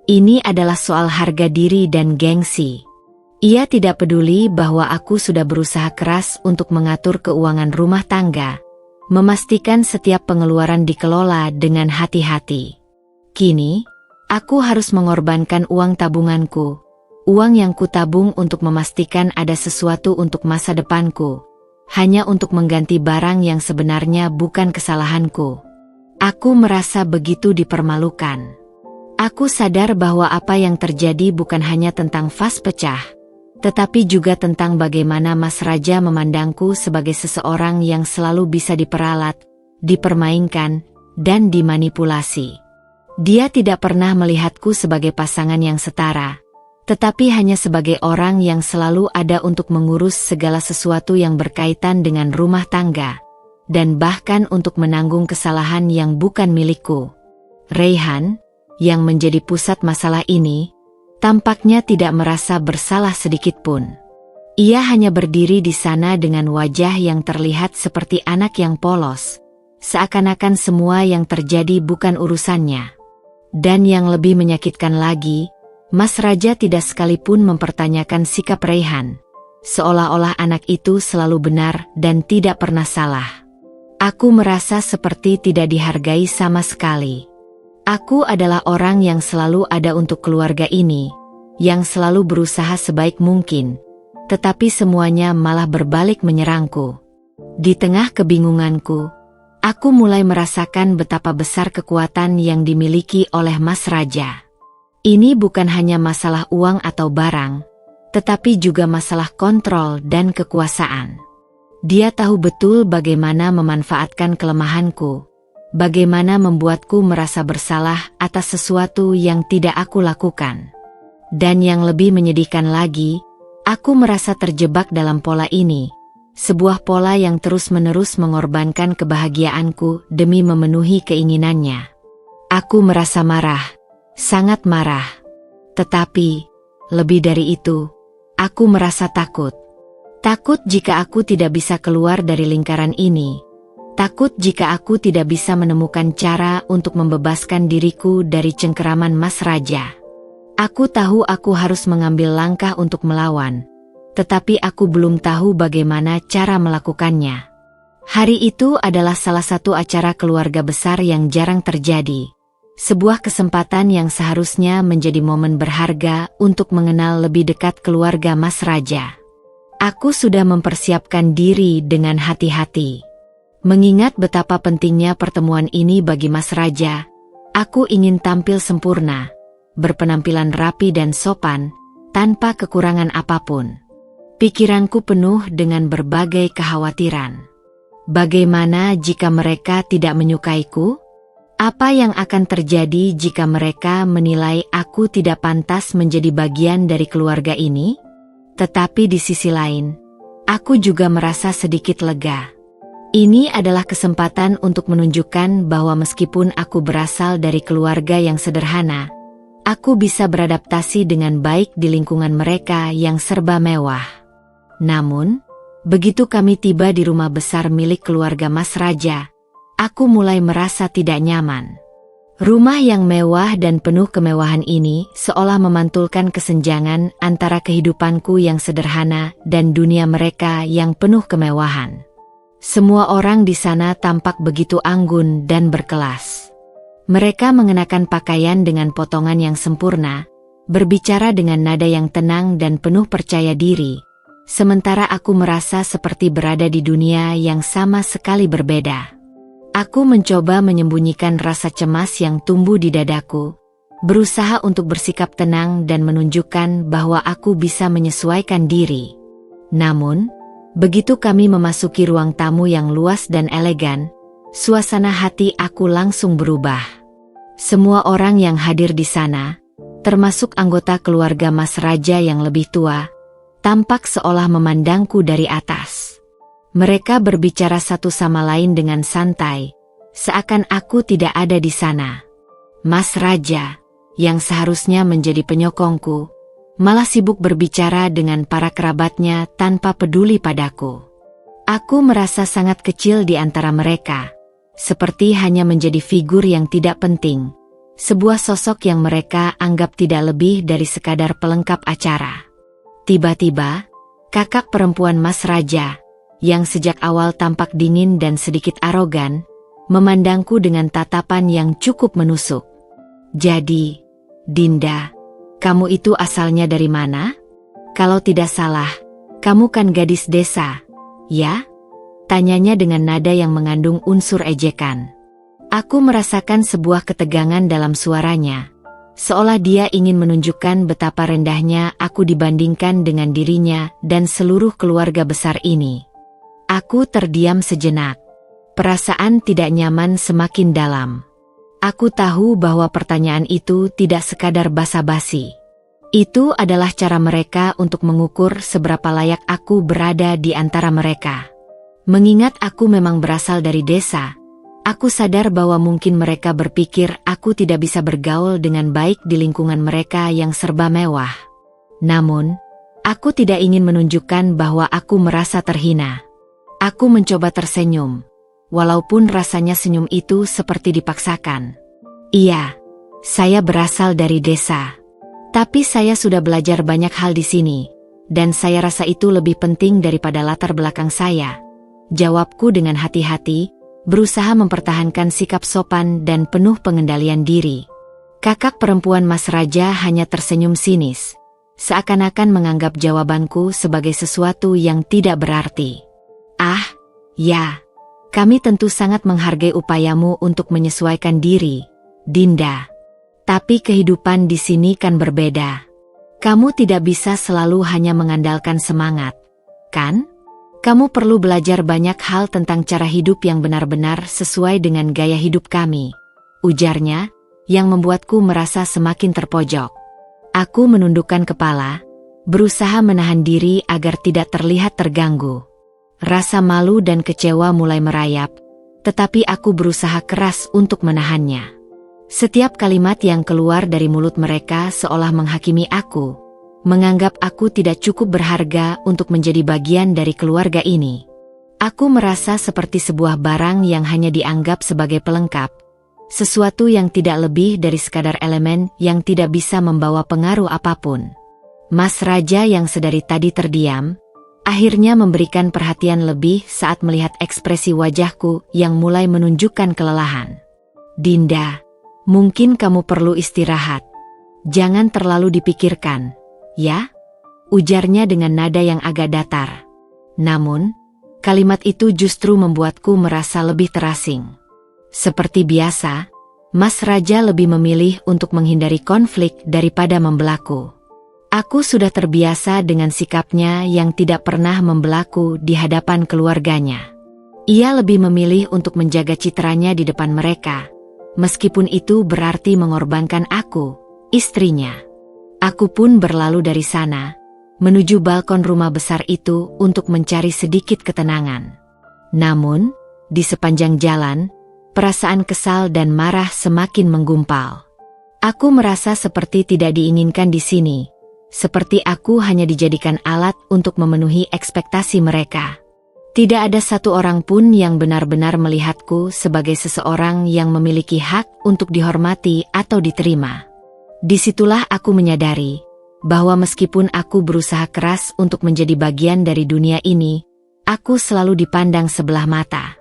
ini adalah soal harga diri dan gengsi. Ia tidak peduli bahwa aku sudah berusaha keras untuk mengatur keuangan rumah tangga, memastikan setiap pengeluaran dikelola dengan hati-hati. Kini, Aku harus mengorbankan uang tabunganku, uang yang kutabung untuk memastikan ada sesuatu untuk masa depanku, hanya untuk mengganti barang yang sebenarnya bukan kesalahanku. Aku merasa begitu dipermalukan. Aku sadar bahwa apa yang terjadi bukan hanya tentang vas pecah, tetapi juga tentang bagaimana Mas Raja memandangku sebagai seseorang yang selalu bisa diperalat, dipermainkan, dan dimanipulasi. Dia tidak pernah melihatku sebagai pasangan yang setara, tetapi hanya sebagai orang yang selalu ada untuk mengurus segala sesuatu yang berkaitan dengan rumah tangga, dan bahkan untuk menanggung kesalahan yang bukan milikku. Raihan, yang menjadi pusat masalah ini, tampaknya tidak merasa bersalah sedikitpun. Ia hanya berdiri di sana dengan wajah yang terlihat seperti anak yang polos, seakan-akan semua yang terjadi bukan urusannya. Dan yang lebih menyakitkan lagi, Mas Raja tidak sekalipun mempertanyakan sikap Raihan, seolah-olah anak itu selalu benar dan tidak pernah salah. Aku merasa seperti tidak dihargai sama sekali. Aku adalah orang yang selalu ada untuk keluarga ini, yang selalu berusaha sebaik mungkin, tetapi semuanya malah berbalik menyerangku. Di tengah kebingunganku, aku mulai merasakan betapa besar kekuatan yang dimiliki oleh Mas Raja. Ini bukan hanya masalah uang atau barang, tetapi juga masalah kontrol dan kekuasaan. Dia tahu betul bagaimana memanfaatkan kelemahanku, bagaimana membuatku merasa bersalah atas sesuatu yang tidak aku lakukan. Dan yang lebih menyedihkan lagi, aku merasa terjebak dalam pola ini. Sebuah pola yang terus-menerus mengorbankan kebahagiaanku demi memenuhi keinginannya. Aku merasa marah, sangat marah. Tetapi, lebih dari itu, aku merasa takut. Takut jika aku tidak bisa keluar dari lingkaran ini. Takut jika aku tidak bisa menemukan cara untuk membebaskan diriku dari cengkeraman Mas Raja. Aku tahu aku harus mengambil langkah untuk melawan, tetapi aku belum tahu bagaimana cara melakukannya. Hari itu adalah salah satu acara keluarga besar yang jarang terjadi. Sebuah kesempatan yang seharusnya menjadi momen berharga untuk mengenal lebih dekat keluarga Mas Raja. Aku sudah mempersiapkan diri dengan hati-hati. Mengingat betapa pentingnya pertemuan ini bagi Mas Raja, aku ingin tampil sempurna, berpenampilan rapi dan sopan, tanpa kekurangan apapun. Pikiranku penuh dengan berbagai kekhawatiran. Bagaimana jika mereka tidak menyukaiku? Apa yang akan terjadi jika mereka menilai aku tidak pantas menjadi bagian dari keluarga ini? Tetapi di sisi lain, aku juga merasa sedikit lega. Ini adalah kesempatan untuk menunjukkan bahwa meskipun aku berasal dari keluarga yang sederhana, aku bisa beradaptasi dengan baik di lingkungan mereka yang serba mewah. Namun, begitu kami tiba di rumah besar milik keluarga Mas Raja, aku mulai merasa tidak nyaman. Rumah yang mewah dan penuh kemewahan ini seolah memantulkan kesenjangan antara kehidupanku yang sederhana dan dunia mereka yang penuh kemewahan. Semua orang di sana tampak begitu anggun dan berkelas. Mereka mengenakan pakaian dengan potongan yang sempurna, berbicara dengan nada yang tenang dan penuh percaya diri, sementara aku merasa seperti berada di dunia yang sama sekali berbeda. Aku mencoba menyembunyikan rasa cemas yang tumbuh di dadaku, berusaha untuk bersikap tenang dan menunjukkan bahwa aku bisa menyesuaikan diri. Namun, begitu kami memasuki ruang tamu yang luas dan elegan, suasana hati aku langsung berubah. Semua orang yang hadir di sana, termasuk anggota keluarga Mas Raja yang lebih tua, tampak seolah memandangku dari atas. Mereka berbicara satu sama lain dengan santai, seakan aku tidak ada di sana. Mas Raja, yang seharusnya menjadi penyokongku, malah sibuk berbicara dengan para kerabatnya tanpa peduli padaku. Aku merasa sangat kecil di antara mereka, seperti hanya menjadi figur yang tidak penting, sebuah sosok yang mereka anggap tidak lebih dari sekadar pelengkap acara. Tiba-tiba, kakak perempuan Mas Raja, yang sejak awal tampak dingin dan sedikit arogan, memandangku dengan tatapan yang cukup menusuk. Jadi, Dinda, kamu itu asalnya dari mana? Kalau tidak salah, kamu kan gadis desa, ya? Tanyanya dengan nada yang mengandung unsur ejekan. Aku merasakan sebuah ketegangan dalam suaranya, seolah dia ingin menunjukkan betapa rendahnya aku dibandingkan dengan dirinya dan seluruh keluarga besar ini. Aku terdiam sejenak. Perasaan tidak nyaman semakin dalam. Aku tahu bahwa pertanyaan itu tidak sekadar basa-basi. Itu adalah cara mereka untuk mengukur seberapa layak aku berada di antara mereka. Mengingat aku memang berasal dari desa, aku sadar bahwa mungkin mereka berpikir aku tidak bisa bergaul dengan baik di lingkungan mereka yang serba mewah. Namun, aku tidak ingin menunjukkan bahwa aku merasa terhina. Aku mencoba tersenyum. Walaupun rasanya senyum itu seperti dipaksakan. Iya, saya berasal dari desa. Tapi saya sudah belajar banyak hal di sini, dan saya rasa itu lebih penting daripada latar belakang saya. Jawabku dengan hati-hati, berusaha mempertahankan sikap sopan dan penuh pengendalian diri. Kakak perempuan Mas Raja hanya tersenyum sinis, seakan-akan menganggap jawabanku sebagai sesuatu yang tidak berarti. Ah, ya. Kami tentu sangat menghargai upayamu untuk menyesuaikan diri, Dinda. Tapi kehidupan di sini kan berbeda. Kamu tidak bisa selalu hanya mengandalkan semangat, kan? Kamu perlu belajar banyak hal tentang cara hidup yang benar-benar sesuai dengan gaya hidup kami, ujarnya, yang membuatku merasa semakin terpojok. Aku menundukkan kepala, berusaha menahan diri agar tidak terlihat terganggu. Rasa malu dan kecewa mulai merayap, tetapi aku berusaha keras untuk menahannya. Setiap kalimat yang keluar dari mulut mereka seolah menghakimi aku, menganggap aku tidak cukup berharga untuk menjadi bagian dari keluarga ini. Aku merasa seperti sebuah barang yang hanya dianggap sebagai pelengkap, sesuatu yang tidak lebih dari sekadar elemen yang tidak bisa membawa pengaruh apapun. Mas Raja yang sedari tadi terdiam, akhirnya memberikan perhatian lebih saat melihat ekspresi wajahku yang mulai menunjukkan kelelahan. Dinda, mungkin kamu perlu istirahat. Jangan terlalu dipikirkan, ya? Ujarnya dengan nada yang agak datar. Namun, kalimat itu justru membuatku merasa lebih terasing. Seperti biasa, Mas Raja lebih memilih untuk menghindari konflik daripada membelaku. Aku sudah terbiasa dengan sikapnya yang tidak pernah membelaku di hadapan keluarganya. Ia lebih memilih untuk menjaga citranya di depan mereka, meskipun itu berarti mengorbankan aku, istrinya. Aku pun berlalu dari sana, menuju balkon rumah besar itu untuk mencari sedikit ketenangan. Namun, di sepanjang jalan, perasaan kesal dan marah semakin menggumpal. Aku merasa seperti tidak diinginkan di sini. Seperti aku hanya dijadikan alat untuk memenuhi ekspektasi mereka. Tidak ada satu orang pun yang benar-benar melihatku sebagai seseorang yang memiliki hak untuk dihormati atau diterima. Disitulah aku menyadari bahwa meskipun aku berusaha keras untuk menjadi bagian dari dunia ini, aku selalu dipandang sebelah mata.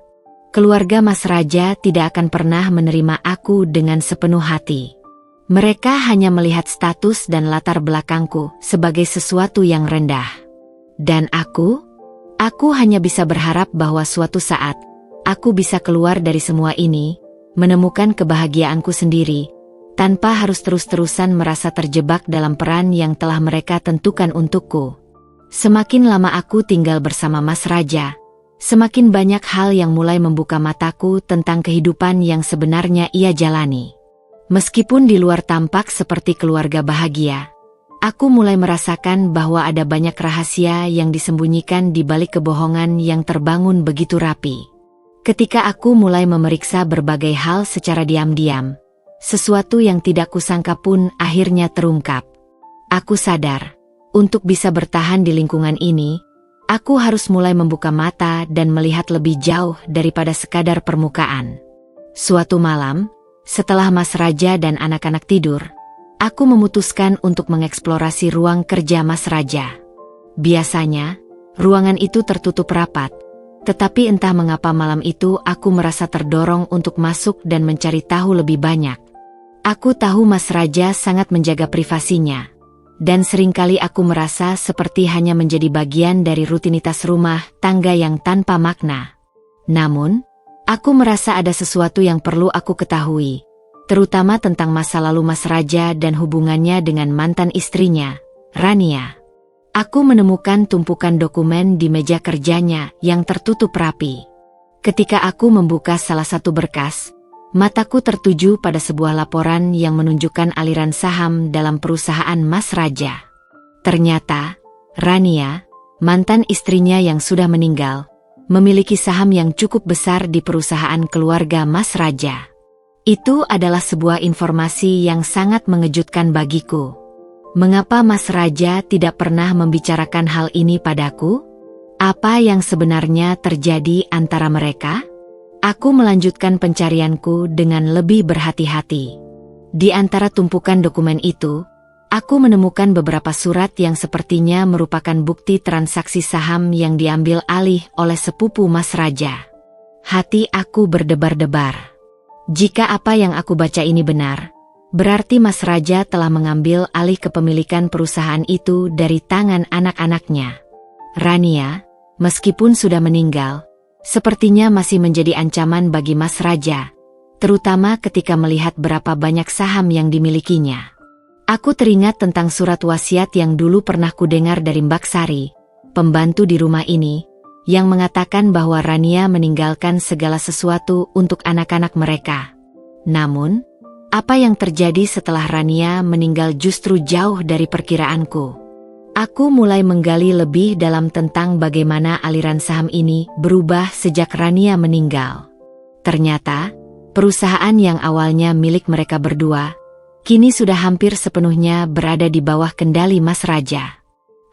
Keluarga Mas Raja tidak akan pernah menerima aku dengan sepenuh hati. Mereka hanya melihat status dan latar belakangku sebagai sesuatu yang rendah. Dan aku hanya bisa berharap bahwa suatu saat, aku bisa keluar dari semua ini, menemukan kebahagiaanku sendiri, tanpa harus terus-terusan merasa terjebak dalam peran yang telah mereka tentukan untukku. Semakin lama aku tinggal bersama Mas Raja, semakin banyak hal yang mulai membuka mataku tentang kehidupan yang sebenarnya ia jalani. Meskipun di luar tampak seperti keluarga bahagia, aku mulai merasakan bahwa ada banyak rahasia yang disembunyikan di balik kebohongan yang terbangun begitu rapi. Ketika aku mulai memeriksa berbagai hal secara diam-diam, sesuatu yang tidak kusangka pun akhirnya terungkap. Aku sadar, untuk bisa bertahan di lingkungan ini, aku harus mulai membuka mata dan melihat lebih jauh daripada sekadar permukaan. Suatu malam, setelah Mas Raja dan anak-anak tidur, aku memutuskan untuk mengeksplorasi ruang kerja Mas Raja. Biasanya, ruangan itu tertutup rapat, tetapi entah mengapa malam itu aku merasa terdorong untuk masuk dan mencari tahu lebih banyak. Aku tahu Mas Raja sangat menjaga privasinya. Dan seringkali aku merasa seperti hanya menjadi bagian dari rutinitas rumah tangga yang tanpa makna. Namun, aku merasa ada sesuatu yang perlu aku ketahui, terutama tentang masa lalu Mas Raja dan hubungannya dengan mantan istrinya, Rania. Aku menemukan tumpukan dokumen di meja kerjanya yang tertutup rapi. Ketika aku membuka salah satu berkas, mataku tertuju pada sebuah laporan yang menunjukkan aliran saham dalam perusahaan Mas Raja. Ternyata, Rania, mantan istrinya yang sudah meninggal, memiliki saham yang cukup besar di perusahaan keluarga Mas Raja. Itu adalah sebuah informasi yang sangat mengejutkan bagiku. Mengapa Mas Raja tidak pernah membicarakan hal ini padaku? Apa yang sebenarnya terjadi antara mereka? Aku melanjutkan pencarianku dengan lebih berhati-hati. Di antara tumpukan dokumen itu, aku menemukan beberapa surat yang sepertinya merupakan bukti transaksi saham yang diambil alih oleh sepupu Mas Raja. Hati aku berdebar-debar. Jika apa yang aku baca ini benar, berarti Mas Raja telah mengambil alih kepemilikan perusahaan itu dari tangan anak-anaknya. Rania, meskipun sudah meninggal, sepertinya masih menjadi ancaman bagi Mas Raja, terutama ketika melihat berapa banyak saham yang dimilikinya. Aku teringat tentang surat wasiat yang dulu pernah kudengar dari Mbak Sari, pembantu di rumah ini, yang mengatakan bahwa Rania meninggalkan segala sesuatu untuk anak-anak mereka. Namun, apa yang terjadi setelah Rania meninggal justru jauh dari perkiraanku. Aku mulai menggali lebih dalam tentang bagaimana aliran saham ini berubah sejak Rania meninggal. Ternyata, perusahaan yang awalnya milik mereka berdua, kini sudah hampir sepenuhnya berada di bawah kendali Mas Raja.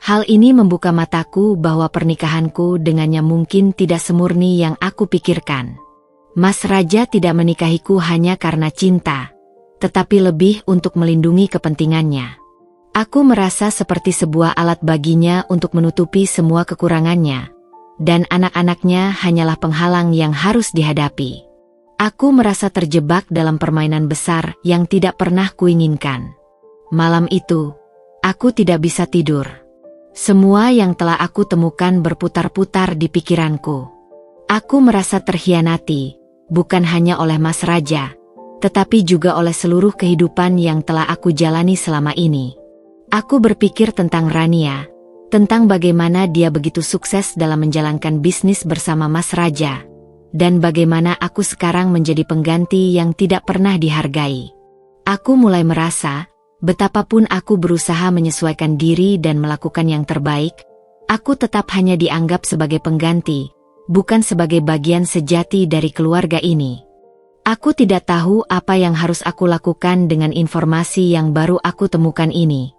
Hal ini membuka mataku bahwa pernikahanku dengannya mungkin tidak semurni yang aku pikirkan. Mas Raja tidak menikahiku hanya karena cinta, tetapi lebih untuk melindungi kepentingannya. Aku merasa seperti sebuah alat baginya untuk menutupi semua kekurangannya, dan anak-anaknya hanyalah penghalang yang harus dihadapi. Aku merasa terjebak dalam permainan besar yang tidak pernah kuinginkan. Malam itu, aku tidak bisa tidur. Semua yang telah aku temukan berputar-putar di pikiranku. Aku merasa terhianati, bukan hanya oleh Mas Raja, tetapi juga oleh seluruh kehidupan yang telah aku jalani selama ini. Aku berpikir tentang Rania, tentang bagaimana dia begitu sukses dalam menjalankan bisnis bersama Mas Raja, dan bagaimana aku sekarang menjadi pengganti yang tidak pernah dihargai. Aku mulai merasa, betapapun aku berusaha menyesuaikan diri dan melakukan yang terbaik, aku tetap hanya dianggap sebagai pengganti, bukan sebagai bagian sejati dari keluarga ini. Aku tidak tahu apa yang harus aku lakukan dengan informasi yang baru aku temukan ini.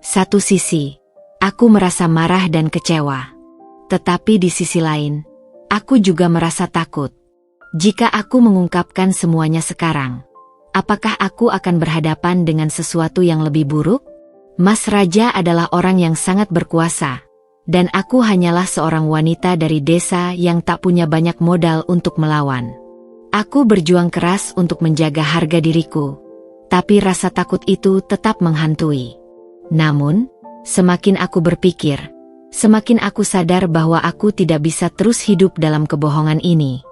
Satu sisi, aku merasa marah dan kecewa. Tetapi di sisi lain, aku juga merasa takut. Jika aku mengungkapkan semuanya sekarang, apakah aku akan berhadapan dengan sesuatu yang lebih buruk? Mas Raja adalah orang yang sangat berkuasa, dan aku hanyalah seorang wanita dari desa yang tak punya banyak modal untuk melawan. Aku berjuang keras untuk menjaga harga diriku, tapi rasa takut itu tetap menghantui. Namun, semakin aku berpikir, semakin aku sadar bahwa aku tidak bisa terus hidup dalam kebohongan ini.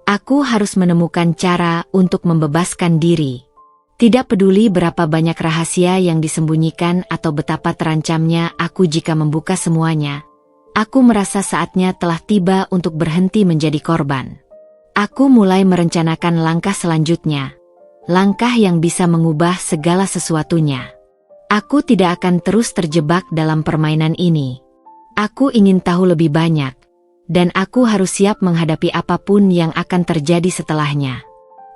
Aku harus menemukan cara untuk membebaskan diri. Tidak peduli berapa banyak rahasia yang disembunyikan atau betapa terancamnya aku jika membuka semuanya. Aku merasa saatnya telah tiba untuk berhenti menjadi korban. Aku mulai merencanakan langkah selanjutnya. Langkah yang bisa mengubah segala sesuatunya. Aku tidak akan terus terjebak dalam permainan ini. Aku ingin tahu lebih banyak, dan aku harus siap menghadapi apapun yang akan terjadi setelahnya.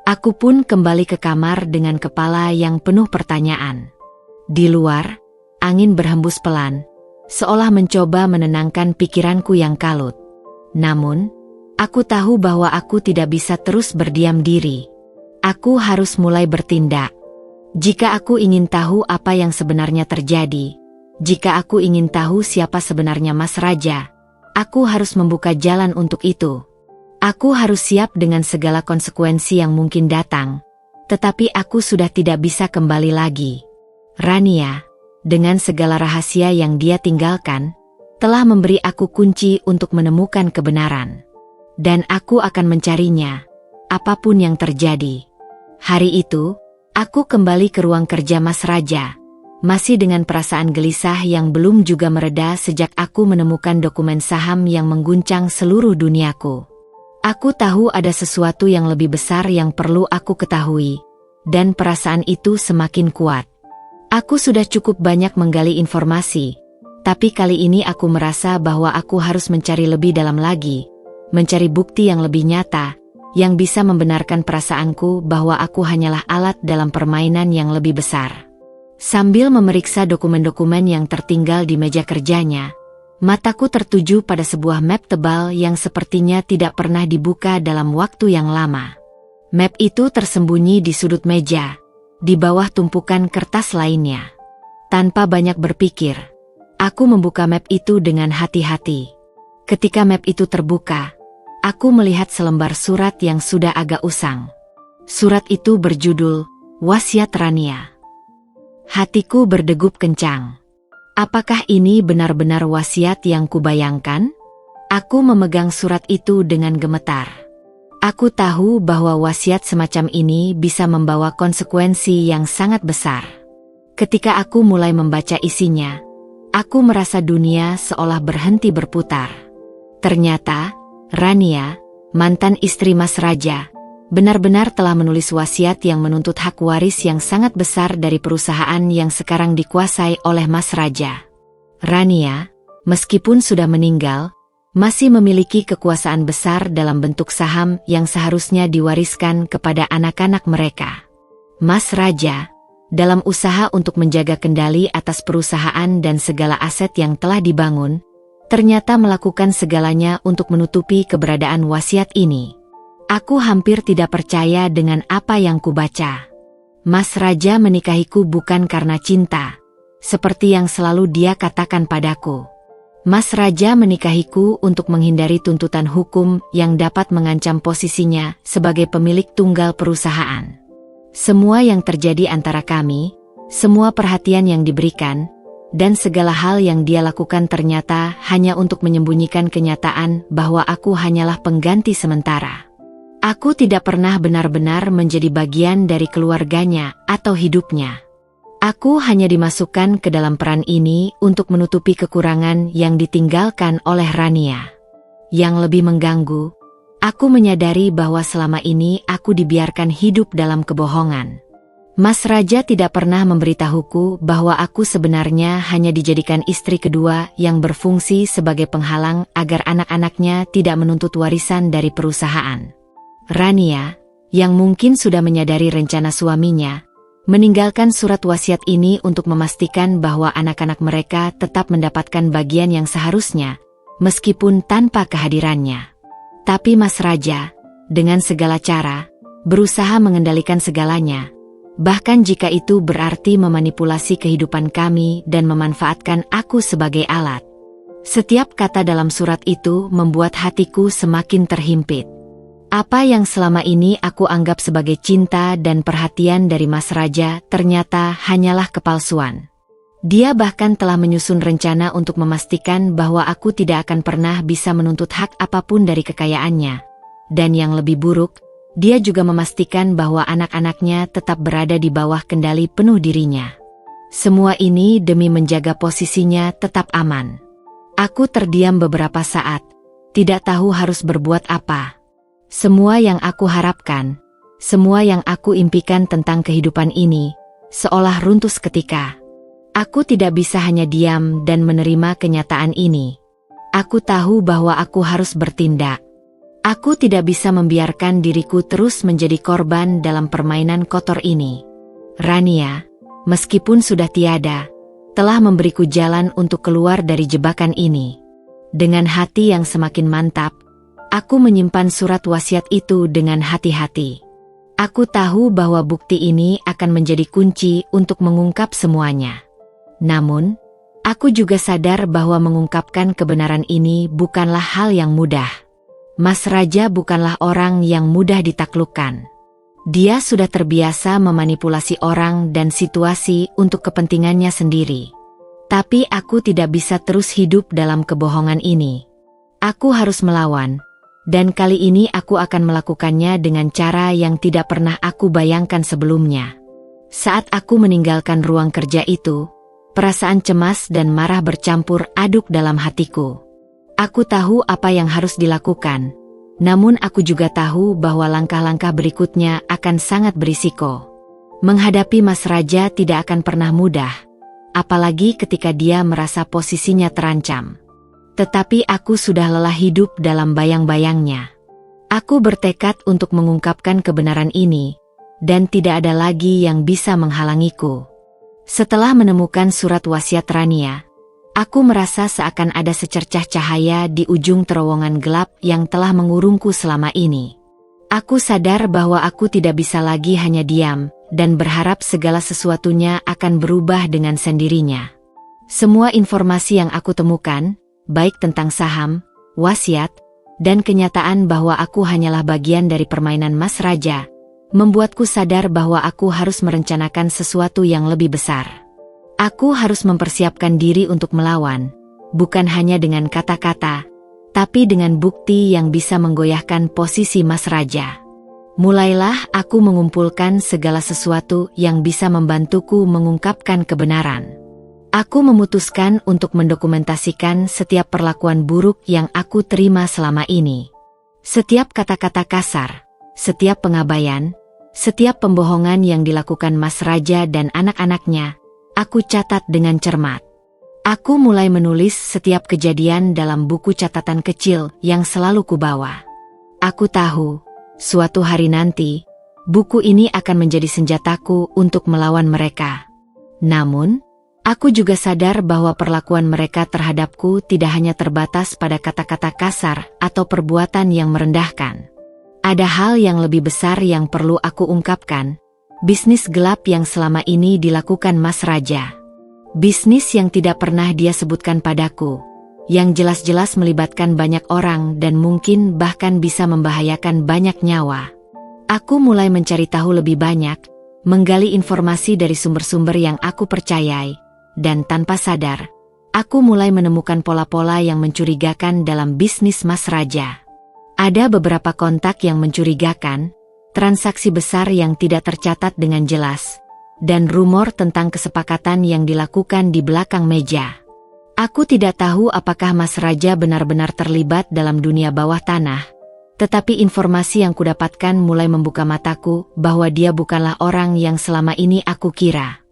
Aku pun kembali ke kamar dengan kepala yang penuh pertanyaan. Di luar, angin berhembus pelan, seolah mencoba menenangkan pikiranku yang kalut. Namun, aku tahu bahwa aku tidak bisa terus berdiam diri. Aku harus mulai bertindak. Jika aku ingin tahu apa yang sebenarnya terjadi, jika aku ingin tahu siapa sebenarnya Mas Raja, aku harus membuka jalan untuk itu. Aku harus siap dengan segala konsekuensi yang mungkin datang, Tetapi aku sudah tidak bisa kembali lagi. Rania, dengan segala rahasia yang dia tinggalkan, telah memberi aku kunci untuk menemukan kebenaran. Dan aku akan mencarinya, apapun yang terjadi. Hari itu, aku kembali ke ruang kerja Mas Raja, masih dengan perasaan gelisah yang belum juga mereda sejak aku menemukan dokumen saham yang mengguncang seluruh duniaku. Aku tahu ada sesuatu yang lebih besar yang perlu aku ketahui, dan perasaan itu semakin kuat. Aku sudah cukup banyak menggali informasi, tapi kali ini aku merasa bahwa aku harus mencari lebih dalam lagi, mencari bukti yang lebih nyata, yang bisa membenarkan perasaanku bahwa aku hanyalah alat dalam permainan yang lebih besar. Sambil memeriksa dokumen-dokumen yang tertinggal di meja kerjanya, mataku tertuju pada sebuah map tebal yang sepertinya tidak pernah dibuka dalam waktu yang lama. Map itu tersembunyi di sudut meja, di bawah tumpukan kertas lainnya. Tanpa banyak berpikir, aku membuka map itu dengan hati-hati. Ketika map itu terbuka, aku melihat selembar surat yang sudah agak usang. Surat itu berjudul Wasiat Rania. Hatiku berdegup kencang. Apakah ini benar-benar wasiat yang kubayangkan? Aku memegang surat itu dengan gemetar. Aku tahu bahwa wasiat semacam ini bisa membawa konsekuensi yang sangat besar. Ketika aku mulai membaca isinya, aku merasa dunia seolah berhenti berputar. Ternyata, Rania, mantan istri Mas Raja, benar-benar telah menulis wasiat yang menuntut hak waris yang sangat besar dari perusahaan yang sekarang dikuasai oleh Mas Raja. Rania, meskipun sudah meninggal, masih memiliki kekuasaan besar dalam bentuk saham yang seharusnya diwariskan kepada anak-anak mereka. Mas Raja, dalam usaha untuk menjaga kendali atas perusahaan dan segala aset yang telah dibangun, ternyata melakukan segalanya untuk menutupi keberadaan wasiat ini. Aku hampir tidak percaya dengan apa yang kubaca. Mas Raja menikahiku bukan karena cinta, seperti yang selalu dia katakan padaku. Mas Raja menikahiku untuk menghindari tuntutan hukum yang dapat mengancam posisinya sebagai pemilik tunggal perusahaan. Semua yang terjadi antara kami, semua perhatian yang diberikan, dan segala hal yang dia lakukan ternyata hanya untuk menyembunyikan kenyataan bahwa aku hanyalah pengganti sementara. Aku tidak pernah benar-benar menjadi bagian dari keluarganya atau hidupnya. Aku hanya dimasukkan ke dalam peran ini untuk menutupi kekurangan yang ditinggalkan oleh Rania. Yang lebih mengganggu, aku menyadari bahwa selama ini aku dibiarkan hidup dalam kebohongan. Mas Raja tidak pernah memberitahuku bahwa aku sebenarnya hanya dijadikan istri kedua yang berfungsi sebagai penghalang agar anak-anaknya tidak menuntut warisan dari perusahaan. Rania, yang mungkin sudah menyadari rencana suaminya, meninggalkan surat wasiat ini untuk memastikan bahwa anak-anak mereka tetap mendapatkan bagian yang seharusnya, meskipun tanpa kehadirannya. Tapi Mas Raja, dengan segala cara, berusaha mengendalikan segalanya, bahkan jika itu berarti memanipulasi kehidupan kami dan memanfaatkan aku sebagai alat. Setiap kata dalam surat itu membuat hatiku semakin terhimpit. Apa yang selama ini aku anggap sebagai cinta dan perhatian dari Mas Raja ternyata hanyalah kepalsuan. Dia bahkan telah menyusun rencana untuk memastikan bahwa aku tidak akan pernah bisa menuntut hak apapun dari kekayaannya. Dan yang lebih buruk, dia juga memastikan bahwa anak-anaknya tetap berada di bawah kendali penuh dirinya. Semua ini demi menjaga posisinya tetap aman. Aku terdiam beberapa saat, tidak tahu harus berbuat apa. Semua yang aku harapkan, semua yang aku impikan tentang kehidupan ini, seolah runtuh seketika. Aku tidak bisa hanya diam dan menerima kenyataan ini. Aku tahu bahwa aku harus bertindak. Aku tidak bisa membiarkan diriku terus menjadi korban dalam permainan kotor ini. Rania, meskipun sudah tiada, telah memberiku jalan untuk keluar dari jebakan ini. Dengan hati yang semakin mantap, aku menyimpan surat wasiat itu dengan hati-hati. Aku tahu bahwa bukti ini akan menjadi kunci untuk mengungkap semuanya. Namun, aku juga sadar bahwa mengungkapkan kebenaran ini bukanlah hal yang mudah. Mas Raja bukanlah orang yang mudah ditaklukkan. Dia sudah terbiasa memanipulasi orang dan situasi untuk kepentingannya sendiri. Tapi aku tidak bisa terus hidup dalam kebohongan ini. Aku harus melawan, dan kali ini aku akan melakukannya dengan cara yang tidak pernah aku bayangkan sebelumnya. Saat aku meninggalkan ruang kerja itu, perasaan cemas dan marah bercampur aduk dalam hatiku. Aku tahu apa yang harus dilakukan, namun aku juga tahu bahwa langkah-langkah berikutnya akan sangat berisiko. Menghadapi Mas Raja tidak akan pernah mudah, apalagi ketika dia merasa posisinya terancam. Tetapi aku sudah lelah hidup dalam bayang-bayangnya. Aku bertekad untuk mengungkapkan kebenaran ini, dan tidak ada lagi yang bisa menghalangiku. Setelah menemukan surat wasiat Rania, aku merasa seakan ada secercah cahaya di ujung terowongan gelap yang telah mengurungku selama ini. Aku sadar bahwa aku tidak bisa lagi hanya diam dan berharap segala sesuatunya akan berubah dengan sendirinya. Semua informasi yang aku temukan, baik tentang saham, wasiat, dan kenyataan bahwa aku hanyalah bagian dari permainan Mas Raja, membuatku sadar bahwa aku harus merencanakan sesuatu yang lebih besar. Aku harus mempersiapkan diri untuk melawan, bukan hanya dengan kata-kata, tapi dengan bukti yang bisa menggoyahkan posisi Mas Raja. Mulailah aku mengumpulkan segala sesuatu yang bisa membantuku mengungkapkan kebenaran. Aku memutuskan untuk mendokumentasikan setiap perlakuan buruk yang aku terima selama ini. Setiap kata-kata kasar, setiap pengabaian, setiap pembohongan yang dilakukan Mas Raja dan anak-anaknya, aku catat dengan cermat. Aku mulai menulis setiap kejadian dalam buku catatan kecil yang selalu kubawa. Aku tahu, suatu hari nanti, buku ini akan menjadi senjataku untuk melawan mereka. Namun, aku juga sadar bahwa perlakuan mereka terhadapku tidak hanya terbatas pada kata-kata kasar atau perbuatan yang merendahkan. Ada hal yang lebih besar yang perlu aku ungkapkan, bisnis gelap yang selama ini dilakukan Mas Raja. Bisnis yang tidak pernah dia sebutkan padaku, yang jelas-jelas melibatkan banyak orang dan mungkin bahkan bisa membahayakan banyak nyawa. Aku mulai mencari tahu lebih banyak, menggali informasi dari sumber-sumber yang aku percayai, dan tanpa sadar, aku mulai menemukan pola-pola yang mencurigakan dalam bisnis Mas Raja. Ada beberapa kontak yang mencurigakan, transaksi besar yang tidak tercatat dengan jelas, dan rumor tentang kesepakatan yang dilakukan di belakang meja. Aku tidak tahu apakah Mas Raja benar-benar terlibat dalam dunia bawah tanah, tetapi informasi yang kudapatkan mulai membuka mataku bahwa dia bukanlah orang yang selama ini aku kira.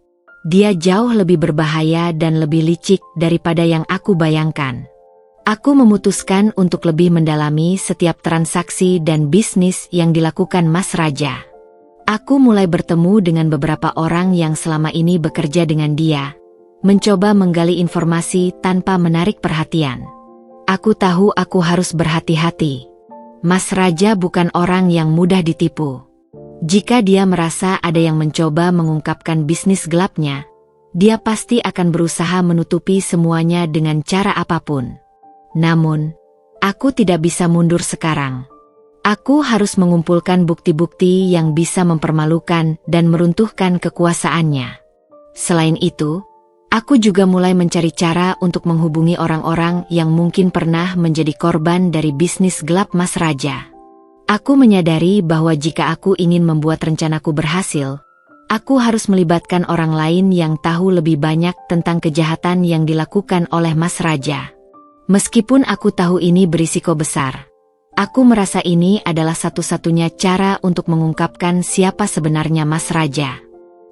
Dia jauh lebih berbahaya dan lebih licik daripada yang aku bayangkan. Aku memutuskan untuk lebih mendalami setiap transaksi dan bisnis yang dilakukan Mas Raja. Aku mulai bertemu dengan beberapa orang yang selama ini bekerja dengan dia, mencoba menggali informasi tanpa menarik perhatian. Aku tahu aku harus berhati-hati. Mas Raja bukan orang yang mudah ditipu. Jika dia merasa ada yang mencoba mengungkapkan bisnis gelapnya, dia pasti akan berusaha menutupi semuanya dengan cara apapun. Namun, aku tidak bisa mundur sekarang. Aku harus mengumpulkan bukti-bukti yang bisa mempermalukan dan meruntuhkan kekuasaannya. Selain itu, aku juga mulai mencari cara untuk menghubungi orang-orang yang mungkin pernah menjadi korban dari bisnis gelap Mas Raja. Aku menyadari bahwa jika aku ingin membuat rencanaku berhasil, aku harus melibatkan orang lain yang tahu lebih banyak tentang kejahatan yang dilakukan oleh Mas Raja. Meskipun aku tahu ini berisiko besar, aku merasa ini adalah satu-satunya cara untuk mengungkapkan siapa sebenarnya Mas Raja.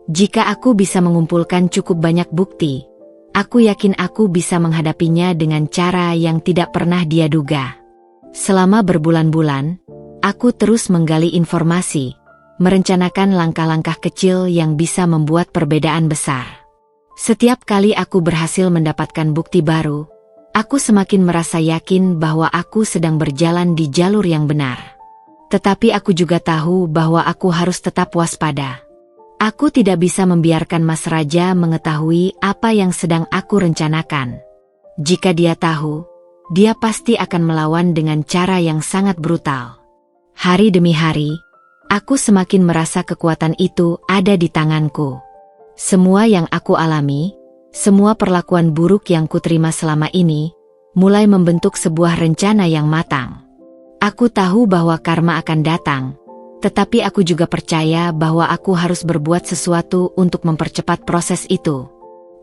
Jika aku bisa mengumpulkan cukup banyak bukti, aku yakin aku bisa menghadapinya dengan cara yang tidak pernah dia duga. Selama berbulan-bulan, aku terus menggali informasi, merencanakan langkah-langkah kecil yang bisa membuat perbedaan besar. Setiap kali aku berhasil mendapatkan bukti baru, aku semakin merasa yakin bahwa aku sedang berjalan di jalur yang benar. Tetapi aku juga tahu bahwa aku harus tetap waspada. Aku tidak bisa membiarkan Mas Raja mengetahui apa yang sedang aku rencanakan. Jika dia tahu, dia pasti akan melawan dengan cara yang sangat brutal. Hari demi hari, Aku semakin merasa kekuatan itu ada di tanganku. Semua yang aku alami, semua perlakuan buruk yang kuterima selama ini, mulai membentuk sebuah rencana yang matang. Aku tahu bahwa karma akan datang, tetapi aku juga percaya bahwa aku harus berbuat sesuatu untuk mempercepat proses itu.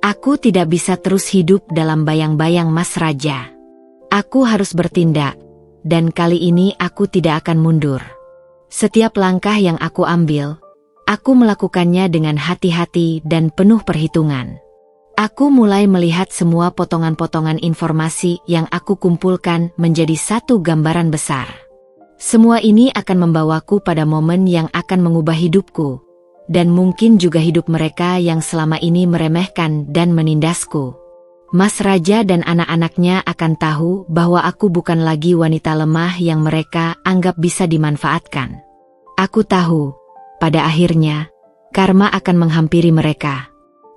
Aku tidak bisa terus hidup dalam bayang-bayang Mas Raja. Aku harus bertindak, dan kali ini aku tidak akan mundur. Setiap langkah yang aku ambil, aku melakukannya dengan hati-hati dan penuh perhitungan. Aku mulai melihat semua potongan-potongan informasi yang aku kumpulkan menjadi satu gambaran besar. Semua ini akan membawaku pada momen yang akan mengubah hidupku, dan mungkin juga hidup mereka yang selama ini meremehkan dan menindasku. Mas Raja dan anak-anaknya akan tahu bahwa aku bukan lagi wanita lemah yang mereka anggap bisa dimanfaatkan. Aku tahu, pada akhirnya, karma akan menghampiri mereka.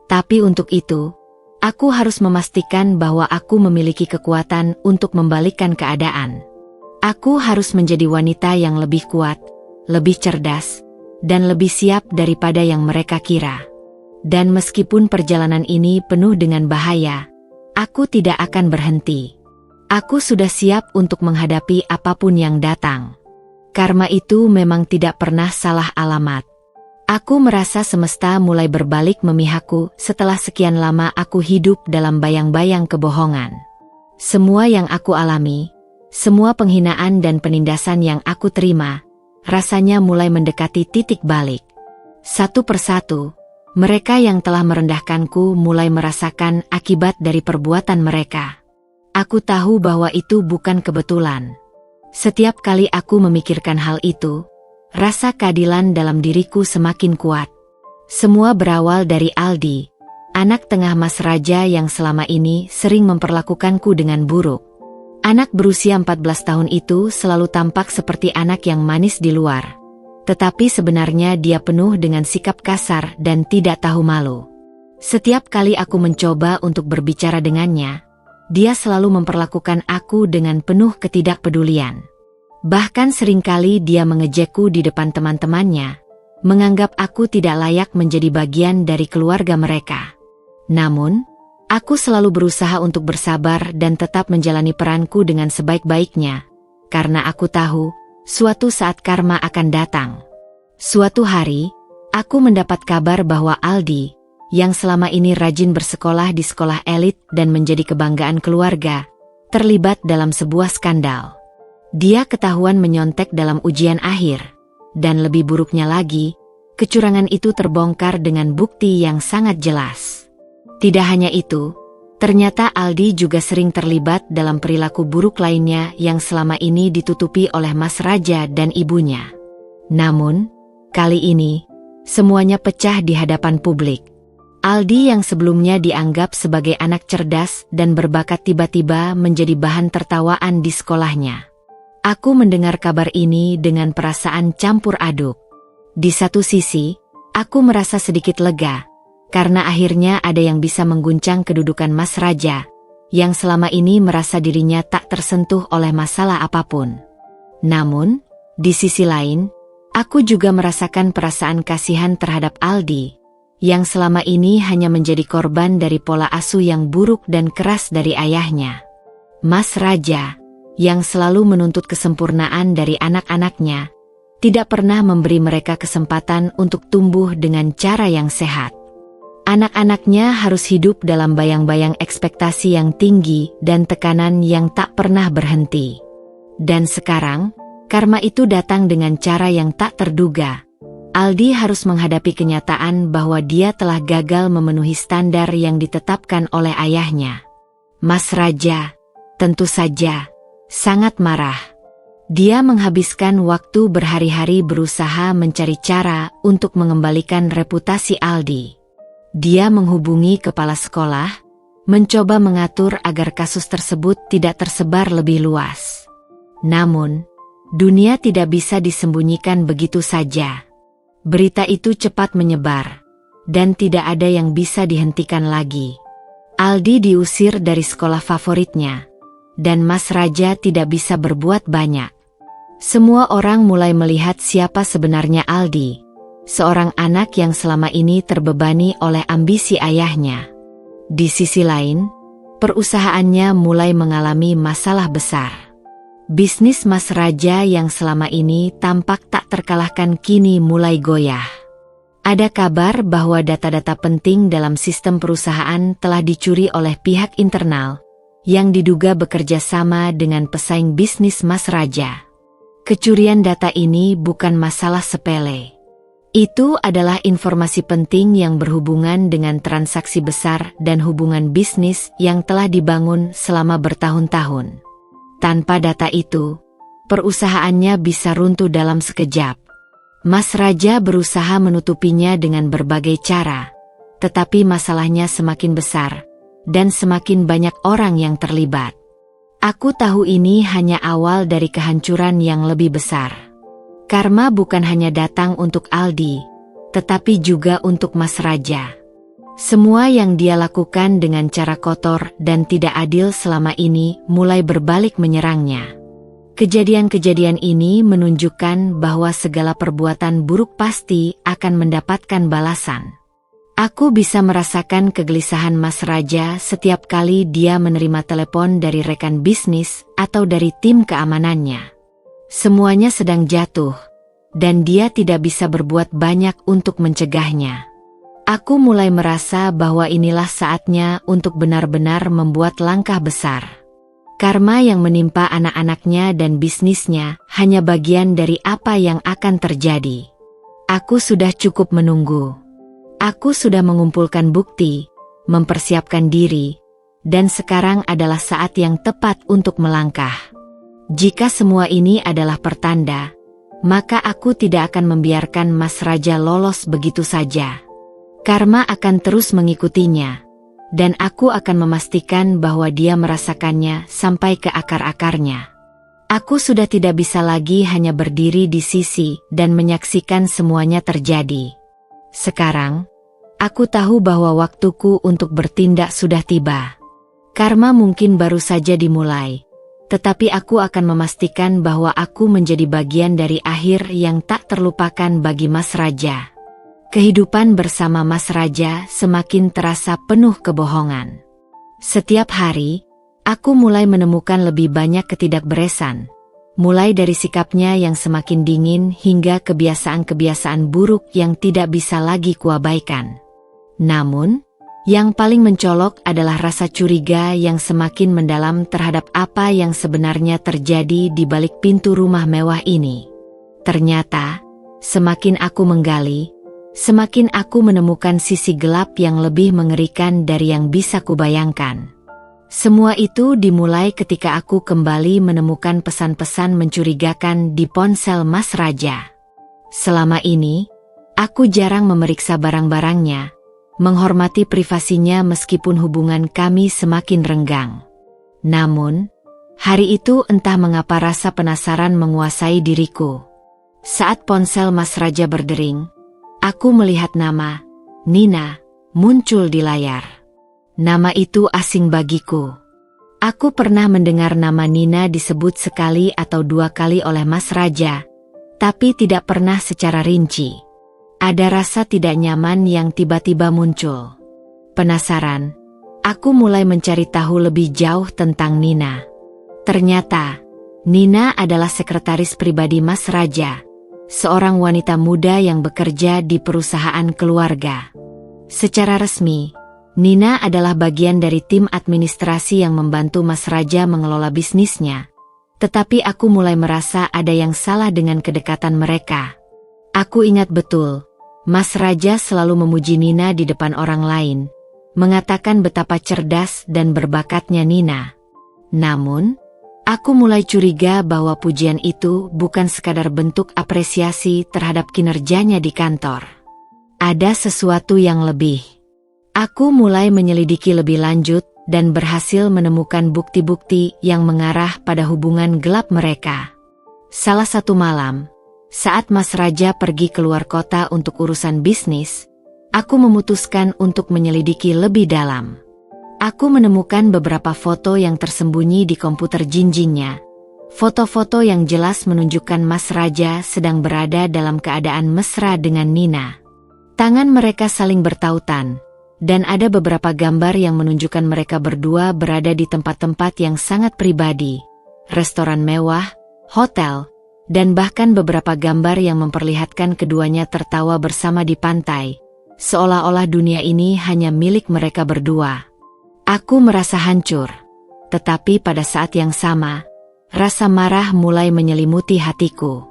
Tapi untuk itu, aku harus memastikan bahwa aku memiliki kekuatan untuk membalikkan keadaan. Aku harus menjadi wanita yang lebih kuat, lebih cerdas, dan lebih siap daripada yang mereka kira. Dan meskipun perjalanan ini penuh dengan bahaya, aku tidak akan berhenti. Aku sudah siap untuk menghadapi apapun yang datang. Karma itu memang tidak pernah salah alamat. Aku merasa semesta mulai berbalik memihakku setelah sekian lama aku hidup dalam bayang-bayang kebohongan. Semua yang aku alami, semua penghinaan dan penindasan yang aku terima, rasanya mulai mendekati titik balik. Satu persatu, mereka yang telah merendahkanku mulai merasakan akibat dari perbuatan mereka. Aku tahu bahwa itu bukan kebetulan. Setiap kali aku memikirkan hal itu, rasa keadilan dalam diriku semakin kuat. Semua berawal dari Aldi, anak tengah Mas Raja yang selama ini sering memperlakukanku dengan buruk. Anak berusia 14 tahun itu selalu tampak seperti anak yang manis di luar. Tetapi sebenarnya dia penuh dengan sikap kasar dan tidak tahu malu. Setiap kali aku mencoba untuk berbicara dengannya, dia selalu memperlakukan aku dengan penuh ketidakpedulian. Bahkan seringkali dia mengejekku di depan teman-temannya, menganggap aku tidak layak menjadi bagian dari keluarga mereka. Namun, aku selalu berusaha untuk bersabar dan tetap menjalani peranku dengan sebaik-baiknya, karena aku tahu, suatu saat karma akan datang. Suatu hari, aku mendapat kabar bahwa Aldi, yang selama ini rajin bersekolah di sekolah elit dan menjadi kebanggaan keluarga, terlibat dalam sebuah skandal. Dia ketahuan menyontek dalam ujian akhir, dan lebih buruknya lagi, kecurangan itu terbongkar dengan bukti yang sangat jelas. Tidak hanya itu, ternyata Aldi juga sering terlibat dalam perilaku buruk lainnya yang selama ini ditutupi oleh Mas Raja dan ibunya. Namun, kali ini, semuanya pecah di hadapan publik. Aldi yang sebelumnya dianggap sebagai anak cerdas dan berbakat tiba-tiba menjadi bahan tertawaan di sekolahnya. Aku mendengar kabar ini dengan perasaan campur aduk. Di satu sisi, aku merasa sedikit lega, karena akhirnya ada yang bisa mengguncang kedudukan Mas Raja, yang selama ini merasa dirinya tak tersentuh oleh masalah apapun. Namun, di sisi lain, aku juga merasakan perasaan kasihan terhadap Aldi, yang selama ini hanya menjadi korban dari pola asuh yang buruk dan keras dari ayahnya. Mas Raja, yang selalu menuntut kesempurnaan dari anak-anaknya, tidak pernah memberi mereka kesempatan untuk tumbuh dengan cara yang sehat. Anak-anaknya harus hidup dalam bayang-bayang ekspektasi yang tinggi dan tekanan yang tak pernah berhenti. Dan sekarang, karma itu datang dengan cara yang tak terduga. Aldi harus menghadapi kenyataan bahwa dia telah gagal memenuhi standar yang ditetapkan oleh ayahnya. Mas Raja, tentu saja, sangat marah. Dia menghabiskan waktu berhari-hari berusaha mencari cara untuk mengembalikan reputasi Aldi. Dia menghubungi kepala sekolah, mencoba mengatur agar kasus tersebut tidak tersebar lebih luas. Namun, dunia tidak bisa disembunyikan begitu saja. Berita itu cepat menyebar, dan tidak ada yang bisa dihentikan lagi. Aldi diusir dari sekolah favoritnya, dan Mas Raja tidak bisa berbuat banyak. Semua orang mulai melihat siapa sebenarnya Aldi, seorang anak yang selama ini terbebani oleh ambisi ayahnya. Di sisi lain, perusahaannya mulai mengalami masalah besar. Bisnis Mas Raja yang selama ini tampak tak terkalahkan kini mulai goyah. Ada kabar bahwa data-data penting dalam sistem perusahaan telah dicuri oleh pihak internal yang diduga bekerja sama dengan pesaing bisnis Mas Raja. Kecurian data ini bukan masalah sepele. Itu adalah informasi penting yang berhubungan dengan transaksi besar dan hubungan bisnis yang telah dibangun selama bertahun-tahun. Tanpa data itu, perusahaannya bisa runtuh dalam sekejap. Mas Raja berusaha menutupinya dengan berbagai cara, tetapi masalahnya semakin besar, dan semakin banyak orang yang terlibat. Aku tahu ini hanya awal dari kehancuran yang lebih besar. Karma bukan hanya datang untuk Aldi, tetapi juga untuk Mas Raja. Semua yang dia lakukan dengan cara kotor dan tidak adil selama ini mulai berbalik menyerangnya. Kejadian-kejadian ini menunjukkan bahwa segala perbuatan buruk pasti akan mendapatkan balasan. Aku bisa merasakan kegelisahan Mas Raja setiap kali dia menerima telepon dari rekan bisnis atau dari tim keamanannya. Semuanya sedang jatuh, dan dia tidak bisa berbuat banyak untuk mencegahnya. Aku mulai merasa bahwa inilah saatnya untuk benar-benar membuat langkah besar. Karma yang menimpa anak-anaknya dan bisnisnya hanya bagian dari apa yang akan terjadi. Aku sudah cukup menunggu. Aku sudah mengumpulkan bukti, mempersiapkan diri, dan sekarang adalah saat yang tepat untuk melangkah. Jika semua ini adalah pertanda, maka aku tidak akan membiarkan Mas Raja lolos begitu saja. Karma akan terus mengikutinya, dan aku akan memastikan bahwa dia merasakannya sampai ke akar-akarnya. Aku sudah tidak bisa lagi hanya berdiri di sisi dan menyaksikan semuanya terjadi. Sekarang, aku tahu bahwa waktuku untuk bertindak sudah tiba. Karma mungkin baru saja dimulai, tetapi aku akan memastikan bahwa aku menjadi bagian dari akhir yang tak terlupakan bagi Mas Raja. Kehidupan bersama Mas Raja semakin terasa penuh kebohongan. Setiap hari, aku mulai menemukan lebih banyak ketidakberesan. Mulai dari sikapnya yang semakin dingin hingga kebiasaan-kebiasaan buruk yang tidak bisa lagi kuabaikan. Namun, yang paling mencolok adalah rasa curiga yang semakin mendalam terhadap apa yang sebenarnya terjadi di balik pintu rumah mewah ini. Ternyata, semakin aku menggali, semakin aku menemukan sisi gelap yang lebih mengerikan dari yang bisa kubayangkan. Semua itu dimulai ketika aku kembali menemukan pesan-pesan mencurigakan di ponsel Mas Raja. Selama ini, aku jarang memeriksa barang-barangnya, menghormati privasinya meskipun hubungan kami semakin renggang. Namun, hari itu entah mengapa rasa penasaran menguasai diriku. Saat ponsel Mas Raja berdering, aku melihat nama Nina muncul di layar. Nama itu asing bagiku. Aku pernah mendengar nama Nina disebut sekali atau dua kali oleh Mas Raja, tapi tidak pernah secara rinci. Ada rasa tidak nyaman yang tiba-tiba muncul. Penasaran, aku mulai mencari tahu lebih jauh tentang Nina. Ternyata, Nina adalah sekretaris pribadi Mas Raja, seorang wanita muda yang bekerja di perusahaan keluarga. Secara resmi, Nina adalah bagian dari tim administrasi yang membantu Mas Raja mengelola bisnisnya. Tetapi aku mulai merasa ada yang salah dengan kedekatan mereka. Aku ingat betul, Mas Raja selalu memuji Nina di depan orang lain, mengatakan betapa cerdas dan berbakatnya Nina. Namun, aku mulai curiga bahwa pujian itu bukan sekadar bentuk apresiasi terhadap kinerjanya di kantor. Ada sesuatu yang lebih. Aku mulai menyelidiki lebih lanjut dan berhasil menemukan bukti-bukti yang mengarah pada hubungan gelap mereka. Salah satu malam, saat Mas Raja pergi keluar kota untuk urusan bisnis, aku memutuskan untuk menyelidiki lebih dalam. Aku menemukan beberapa foto yang tersembunyi di komputer jinjingnya, Foto-foto yang jelas menunjukkan Mas Raja sedang berada dalam keadaan mesra dengan Nina. Tangan mereka saling bertautan, dan ada beberapa gambar yang menunjukkan mereka berdua berada di tempat-tempat yang sangat pribadi, restoran mewah, hotel, dan bahkan beberapa gambar yang memperlihatkan keduanya tertawa bersama di pantai, seolah-olah dunia ini hanya milik mereka berdua. Aku merasa hancur, tetapi pada saat yang sama, rasa marah mulai menyelimuti hatiku.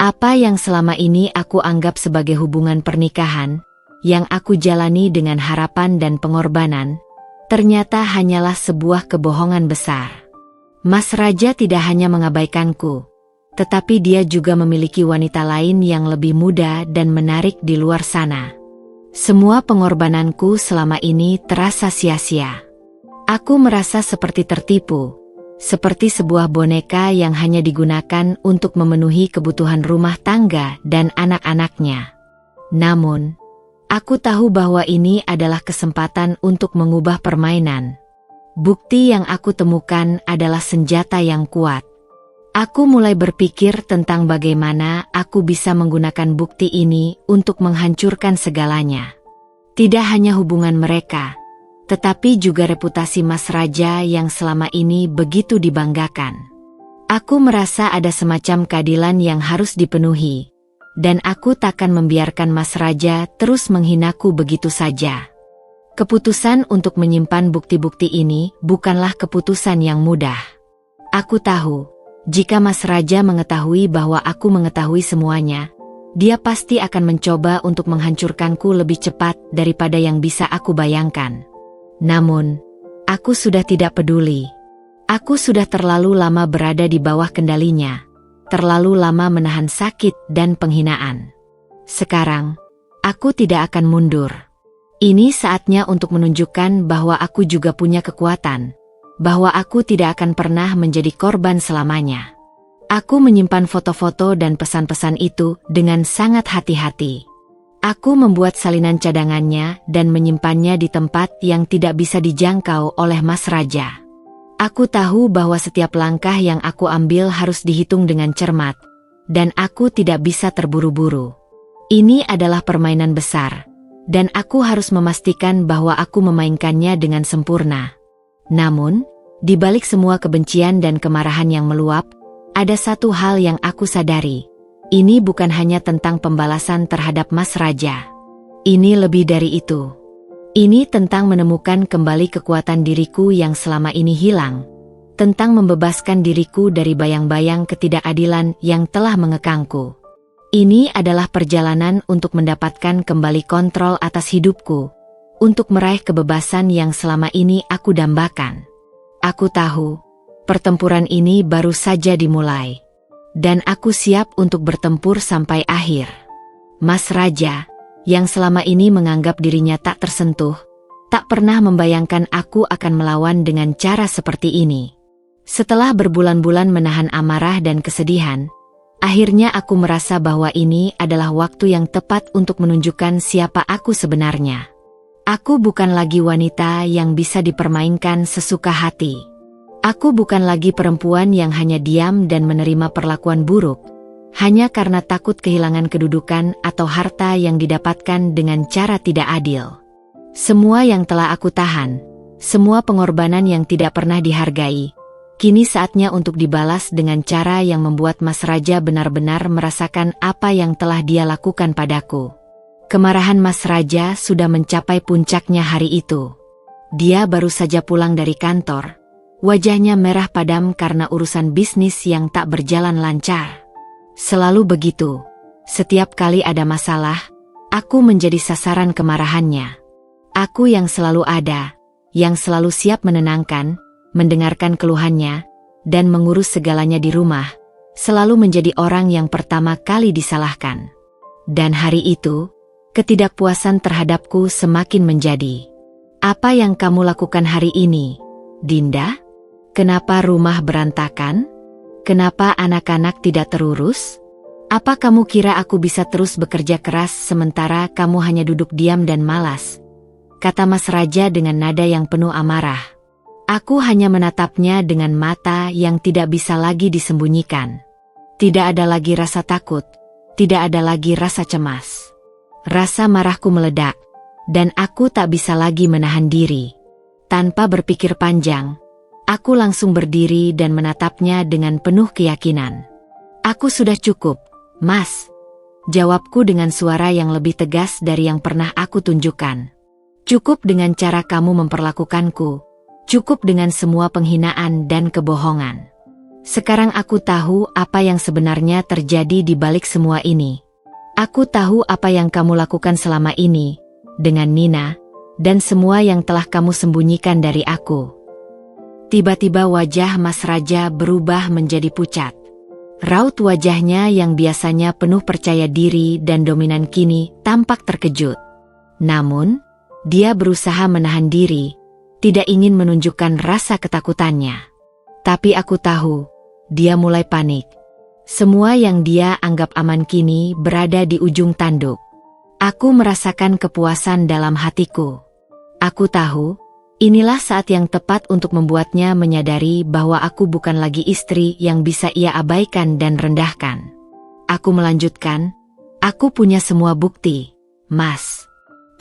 Apa yang selama ini aku anggap sebagai hubungan pernikahan, yang aku jalani dengan harapan dan pengorbanan, ternyata hanyalah sebuah kebohongan besar. Mas Raja tidak hanya mengabaikanku, tetapi dia juga memiliki wanita lain yang lebih muda dan menarik di luar sana. Semua pengorbananku selama ini terasa sia-sia. Aku merasa seperti tertipu, seperti sebuah boneka yang hanya digunakan untuk memenuhi kebutuhan rumah tangga dan anak-anaknya. Namun, aku tahu bahwa ini adalah kesempatan untuk mengubah permainan. Bukti yang aku temukan adalah senjata yang kuat. Aku mulai berpikir tentang bagaimana aku bisa menggunakan bukti ini untuk menghancurkan segalanya. Tidak hanya hubungan mereka, tetapi juga reputasi Mas Raja yang selama ini begitu dibanggakan. Aku merasa ada semacam keadilan yang harus dipenuhi, dan aku takkan membiarkan Mas Raja terus menghinaku begitu saja. Keputusan untuk menyimpan bukti-bukti ini bukanlah keputusan yang mudah. Aku tahu, jika Mas Raja mengetahui bahwa aku mengetahui semuanya, dia pasti akan mencoba untuk menghancurkanku lebih cepat daripada yang bisa aku bayangkan. Namun, aku sudah tidak peduli. Aku sudah terlalu lama berada di bawah kendalinya, terlalu lama menahan sakit dan penghinaan. Sekarang, aku tidak akan mundur. Ini saatnya untuk menunjukkan bahwa aku juga punya kekuatan, bahwa aku tidak akan pernah menjadi korban selamanya. Aku menyimpan foto-foto dan pesan-pesan itu dengan sangat hati-hati. Aku membuat salinan cadangannya dan menyimpannya di tempat yang tidak bisa dijangkau oleh Mas Raja. Aku tahu bahwa setiap langkah yang aku ambil harus dihitung dengan cermat, dan aku tidak bisa terburu-buru. Ini adalah permainan besar, dan aku harus memastikan bahwa aku memainkannya dengan sempurna. Namun, di balik semua kebencian dan kemarahan yang meluap, ada satu hal yang aku sadari. Ini bukan hanya tentang pembalasan terhadap Mas Raja. Ini lebih dari itu. Ini tentang menemukan kembali kekuatan diriku yang selama ini hilang, tentang membebaskan diriku dari bayang-bayang ketidakadilan yang telah mengekangku. Ini adalah perjalanan untuk mendapatkan kembali kontrol atas hidupku, untuk meraih kebebasan yang selama ini aku dambakan. Aku tahu, pertempuran ini baru saja dimulai. Dan aku siap untuk bertempur sampai akhir. Mas Raja, yang selama ini menganggap dirinya tak tersentuh, tak pernah membayangkan aku akan melawan dengan cara seperti ini. Setelah berbulan-bulan menahan amarah dan kesedihan, akhirnya aku merasa bahwa ini adalah waktu yang tepat untuk menunjukkan siapa aku sebenarnya. Aku bukan lagi wanita yang bisa dipermainkan sesuka hati. Aku bukan lagi perempuan yang hanya diam dan menerima perlakuan buruk, hanya karena takut kehilangan kedudukan atau harta yang didapatkan dengan cara tidak adil. Semua yang telah aku tahan, semua pengorbanan yang tidak pernah dihargai, kini saatnya untuk dibalas dengan cara yang membuat Mas Raja benar-benar merasakan apa yang telah dia lakukan padaku. Kemarahan Mas Raja sudah mencapai puncaknya hari itu. Dia baru saja pulang dari kantor. Wajahnya merah padam karena urusan bisnis yang tak berjalan lancar. Selalu begitu. Setiap kali ada masalah, aku menjadi sasaran kemarahannya. Aku yang selalu ada, yang selalu siap menenangkan, mendengarkan keluhannya, dan mengurus segalanya di rumah, selalu menjadi orang yang pertama kali disalahkan. Dan hari itu, ketidakpuasan terhadapku semakin menjadi. Apa yang kamu lakukan hari ini, Dinda? Kenapa rumah berantakan? Kenapa anak-anak tidak terurus? Apa kamu kira aku bisa terus bekerja keras sementara kamu hanya duduk diam dan malas? Kata Mas Raja dengan nada yang penuh amarah. Aku hanya menatapnya dengan mata yang tidak bisa lagi disembunyikan. Tidak ada lagi rasa takut, tidak ada lagi rasa cemas. Rasa marahku meledak, dan aku tak bisa lagi menahan diri. Tanpa berpikir panjang, aku langsung berdiri dan menatapnya dengan penuh keyakinan. "Aku sudah cukup, Mas," jawabku dengan suara yang lebih tegas dari yang pernah aku tunjukkan. "Cukup dengan cara kamu memperlakukanku. Cukup dengan semua penghinaan dan kebohongan. Sekarang aku tahu apa yang sebenarnya terjadi di balik semua ini. Aku tahu apa yang kamu lakukan selama ini, dengan Nina, dan semua yang telah kamu sembunyikan dari aku." Tiba-tiba wajah Mas Raja berubah menjadi pucat. Raut wajahnya yang biasanya penuh percaya diri dan dominan kini tampak terkejut. Namun, dia berusaha menahan diri, tidak ingin menunjukkan rasa ketakutannya. Tapi aku tahu, dia mulai panik. Semua yang dia anggap aman kini berada di ujung tanduk. Aku merasakan kepuasan dalam hatiku. Aku tahu, inilah saat yang tepat untuk membuatnya menyadari bahwa aku bukan lagi istri yang bisa ia abaikan dan rendahkan. Aku melanjutkan, "Aku punya semua bukti, Mas.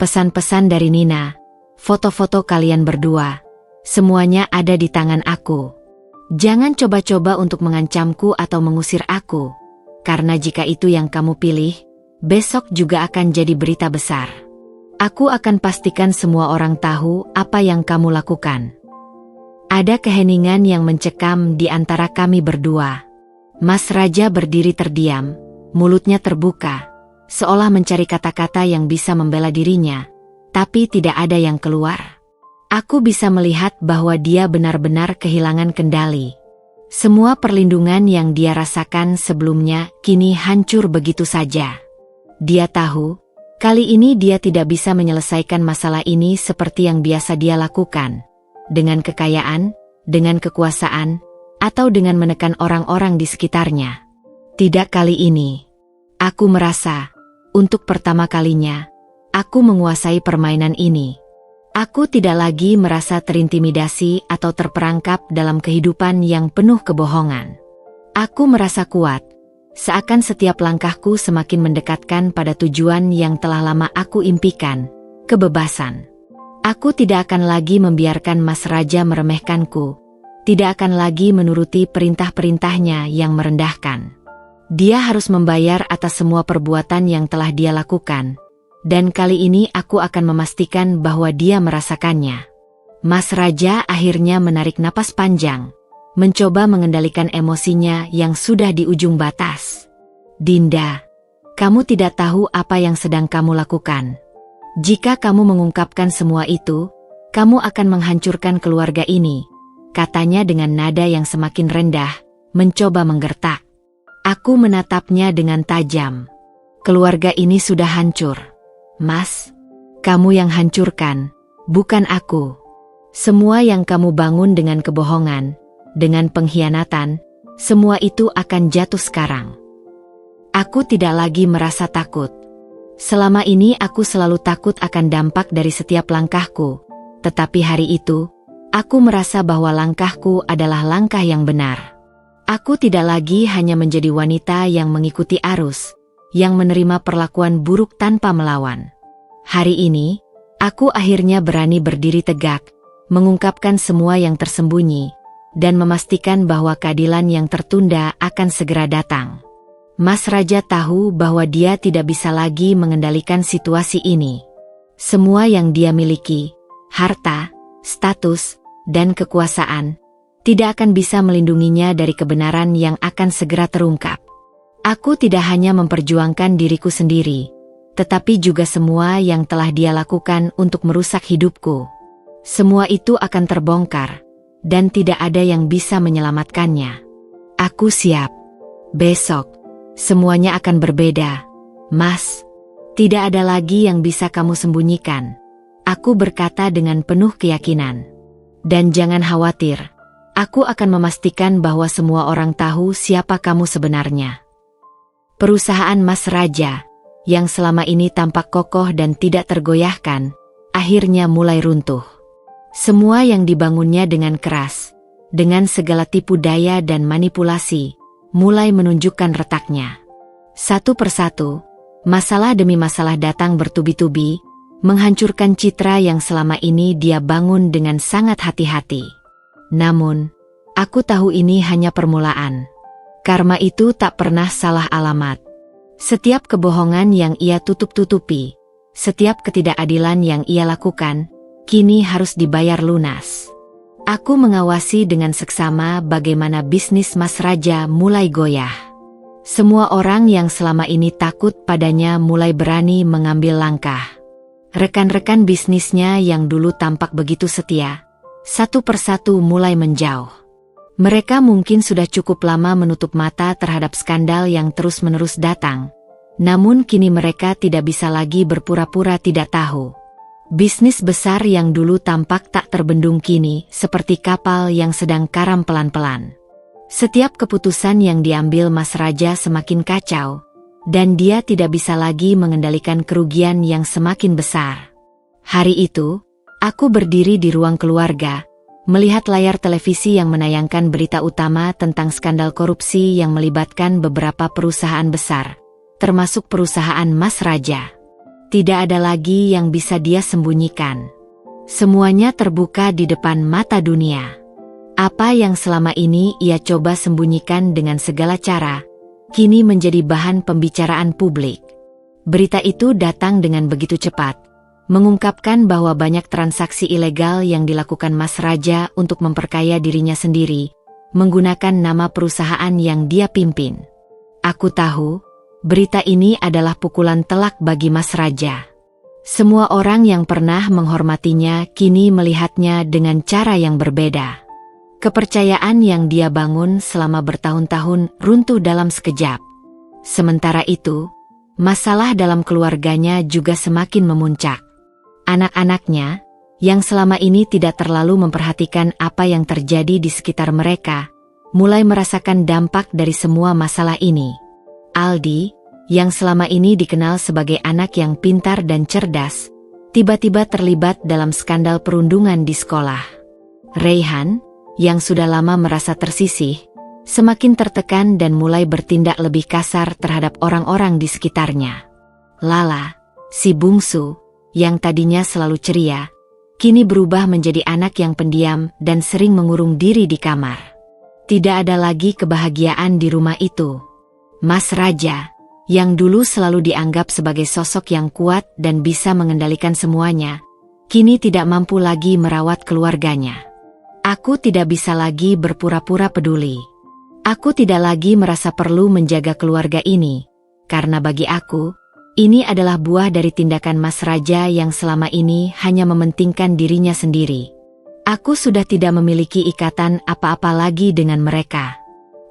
Pesan-pesan dari Nina, foto-foto kalian berdua, semuanya ada di tangan aku. Jangan coba-coba untuk mengancamku atau mengusir aku, karena jika itu yang kamu pilih, besok juga akan jadi berita besar. Aku akan pastikan semua orang tahu apa yang kamu lakukan." Ada keheningan yang mencekam di antara kami berdua. Mas Raja berdiri terdiam, mulutnya terbuka, seolah mencari kata-kata yang bisa membela dirinya, tapi tidak ada yang keluar. Aku bisa melihat bahwa dia benar-benar kehilangan kendali. Semua perlindungan yang dia rasakan sebelumnya kini hancur begitu saja. Dia tahu, kali ini dia tidak bisa menyelesaikan masalah ini seperti yang biasa dia lakukan, dengan kekayaan, dengan kekuasaan, atau dengan menekan orang-orang di sekitarnya. Tidak kali ini. Aku merasa, untuk pertama kalinya, aku menguasai permainan ini. Aku tidak lagi merasa terintimidasi atau terperangkap dalam kehidupan yang penuh kebohongan. Aku merasa kuat, seakan setiap langkahku semakin mendekatkan pada tujuan yang telah lama aku impikan, kebebasan. Aku tidak akan lagi membiarkan Mas Raja meremehkanku, tidak akan lagi menuruti perintah-perintahnya yang merendahkan. Dia harus membayar atas semua perbuatan yang telah dia lakukan, dan kali ini aku akan memastikan bahwa dia merasakannya. Mas Raja akhirnya menarik napas panjang, mencoba mengendalikan emosinya yang sudah di ujung batas. "Dinda, kamu tidak tahu apa yang sedang kamu lakukan. Jika kamu mengungkapkan semua itu, kamu akan menghancurkan keluarga ini," katanya dengan nada yang semakin rendah, mencoba menggertak. Aku menatapnya dengan tajam. "Keluarga ini sudah hancur, Mas. Kamu yang hancurkan, bukan aku. Semua yang kamu bangun dengan kebohongan, dengan pengkhianatan, semua itu akan jatuh sekarang." Aku tidak lagi merasa takut. Selama ini aku selalu takut akan dampak dari setiap langkahku, tetapi hari itu, aku merasa bahwa langkahku adalah langkah yang benar. Aku tidak lagi hanya menjadi wanita yang mengikuti arus, yang menerima perlakuan buruk tanpa melawan. Hari ini, aku akhirnya berani berdiri tegak, mengungkapkan semua yang tersembunyi, dan memastikan bahwa keadilan yang tertunda akan segera datang. Mas Raja tahu bahwa dia tidak bisa lagi mengendalikan situasi ini. Semua yang dia miliki, harta, status, dan kekuasaan, tidak akan bisa melindunginya dari kebenaran yang akan segera terungkap. Aku tidak hanya memperjuangkan diriku sendiri, tetapi juga semua yang telah dia lakukan untuk merusak hidupku. Semua itu akan terbongkar, dan tidak ada yang bisa menyelamatkannya. Aku siap. Besok, semuanya akan berbeda, Mas. Tidak ada lagi yang bisa kamu sembunyikan. Aku berkata dengan penuh keyakinan. Dan jangan khawatir. Aku akan memastikan bahwa semua orang tahu siapa kamu sebenarnya. Perusahaan Mas Raja, yang selama ini tampak kokoh dan tidak tergoyahkan, akhirnya mulai runtuh. Semua yang dibangunnya dengan keras, dengan segala tipu daya dan manipulasi, mulai menunjukkan retaknya. Satu persatu, masalah demi masalah datang bertubi-tubi, menghancurkan citra yang selama ini dia bangun dengan sangat hati-hati. Namun, aku tahu ini hanya permulaan. Karma itu tak pernah salah alamat. Setiap kebohongan yang ia tutup-tutupi, setiap ketidakadilan yang ia lakukan, kini harus dibayar lunas. Aku mengawasi dengan seksama bagaimana bisnis Mas Raja mulai goyah. Semua orang yang selama ini takut padanya mulai berani mengambil langkah. Rekan-rekan bisnisnya yang dulu tampak begitu setia, satu persatu mulai menjauh. Mereka mungkin sudah cukup lama menutup mata terhadap skandal yang terus-menerus datang. Namun kini mereka tidak bisa lagi berpura-pura tidak tahu. Bisnis besar yang dulu tampak tak terbendung kini seperti kapal yang sedang karam pelan-pelan. Setiap keputusan yang diambil Mas Raja semakin kacau, dan dia tidak bisa lagi mengendalikan kerugian yang semakin besar. Hari itu, aku berdiri di ruang keluarga, melihat layar televisi yang menayangkan berita utama tentang skandal korupsi yang melibatkan beberapa perusahaan besar, termasuk perusahaan Mas Raja. Tidak ada lagi yang bisa dia sembunyikan. Semuanya terbuka di depan mata dunia. Apa yang selama ini ia coba sembunyikan dengan segala cara, kini menjadi bahan pembicaraan publik. Berita itu datang dengan begitu cepat, mengungkapkan bahwa banyak transaksi ilegal yang dilakukan Mas Raja untuk memperkaya dirinya sendiri, menggunakan nama perusahaan yang dia pimpin. Aku tahu, berita ini adalah pukulan telak bagi Mas Raja. Semua orang yang pernah menghormatinya kini melihatnya dengan cara yang berbeda. Kepercayaan yang dia bangun selama bertahun-tahun runtuh dalam sekejap. Sementara itu, masalah dalam keluarganya juga semakin memuncak. Anak-anaknya, yang selama ini tidak terlalu memperhatikan apa yang terjadi di sekitar mereka, mulai merasakan dampak dari semua masalah ini. Aldi, yang selama ini dikenal sebagai anak yang pintar dan cerdas, tiba-tiba terlibat dalam skandal perundungan di sekolah. Reyhan, yang sudah lama merasa tersisih, semakin tertekan dan mulai bertindak lebih kasar terhadap orang-orang di sekitarnya. Lala, si bungsu, yang tadinya selalu ceria, kini berubah menjadi anak yang pendiam dan sering mengurung diri di kamar. Tidak ada lagi kebahagiaan di rumah itu. Mas Raja, yang dulu selalu dianggap sebagai sosok yang kuat dan bisa mengendalikan semuanya, kini tidak mampu lagi merawat keluarganya. Aku tidak bisa lagi berpura-pura peduli. Aku tidak lagi merasa perlu menjaga keluarga ini, karena bagi aku, ini adalah buah dari tindakan Mas Raja yang selama ini hanya mementingkan dirinya sendiri. Aku sudah tidak memiliki ikatan apa-apa lagi dengan mereka.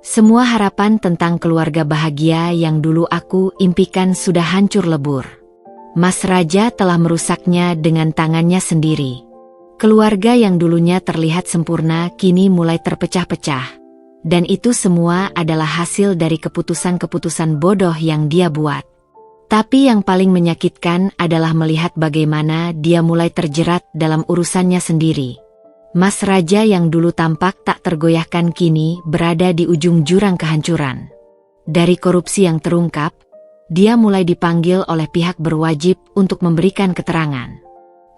Semua harapan tentang keluarga bahagia yang dulu aku impikan sudah hancur lebur. Mas Raja telah merusaknya dengan tangannya sendiri. Keluarga yang dulunya terlihat sempurna kini mulai terpecah-pecah. Dan itu semua adalah hasil dari keputusan-keputusan bodoh yang dia buat. Tapi yang paling menyakitkan adalah melihat bagaimana dia mulai terjerat dalam urusannya sendiri. Mas Raja yang dulu tampak tak tergoyahkan kini berada di ujung jurang kehancuran. Dari korupsi yang terungkap, dia mulai dipanggil oleh pihak berwajib untuk memberikan keterangan.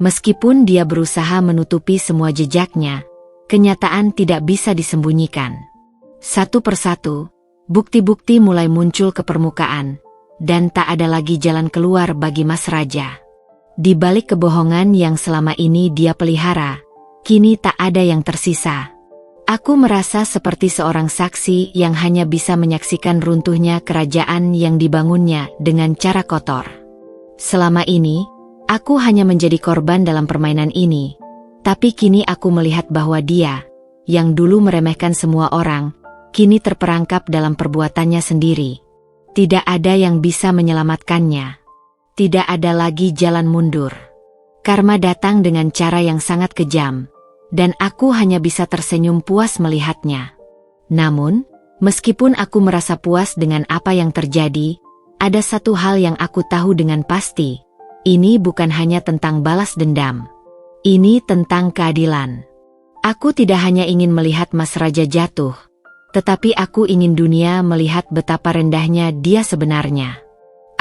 Meskipun dia berusaha menutupi semua jejaknya, kenyataan tidak bisa disembunyikan. Satu persatu, bukti-bukti mulai muncul ke permukaan, dan tak ada lagi jalan keluar bagi Mas Raja. Di balik kebohongan yang selama ini dia pelihara, kini tak ada yang tersisa. Aku merasa seperti seorang saksi yang hanya bisa menyaksikan runtuhnya kerajaan yang dibangunnya dengan cara kotor. Selama ini, aku hanya menjadi korban dalam permainan ini, tapi kini aku melihat bahwa dia, yang dulu meremehkan semua orang, kini terperangkap dalam perbuatannya sendiri. Tidak ada yang bisa menyelamatkannya. Tidak ada lagi jalan mundur. Karma datang dengan cara yang sangat kejam, dan aku hanya bisa tersenyum puas melihatnya. Namun, meskipun aku merasa puas dengan apa yang terjadi, ada satu hal yang aku tahu dengan pasti, ini bukan hanya tentang balas dendam. Ini tentang keadilan. Aku tidak hanya ingin melihat Mas Raja jatuh, tetapi aku ingin dunia melihat betapa rendahnya dia sebenarnya.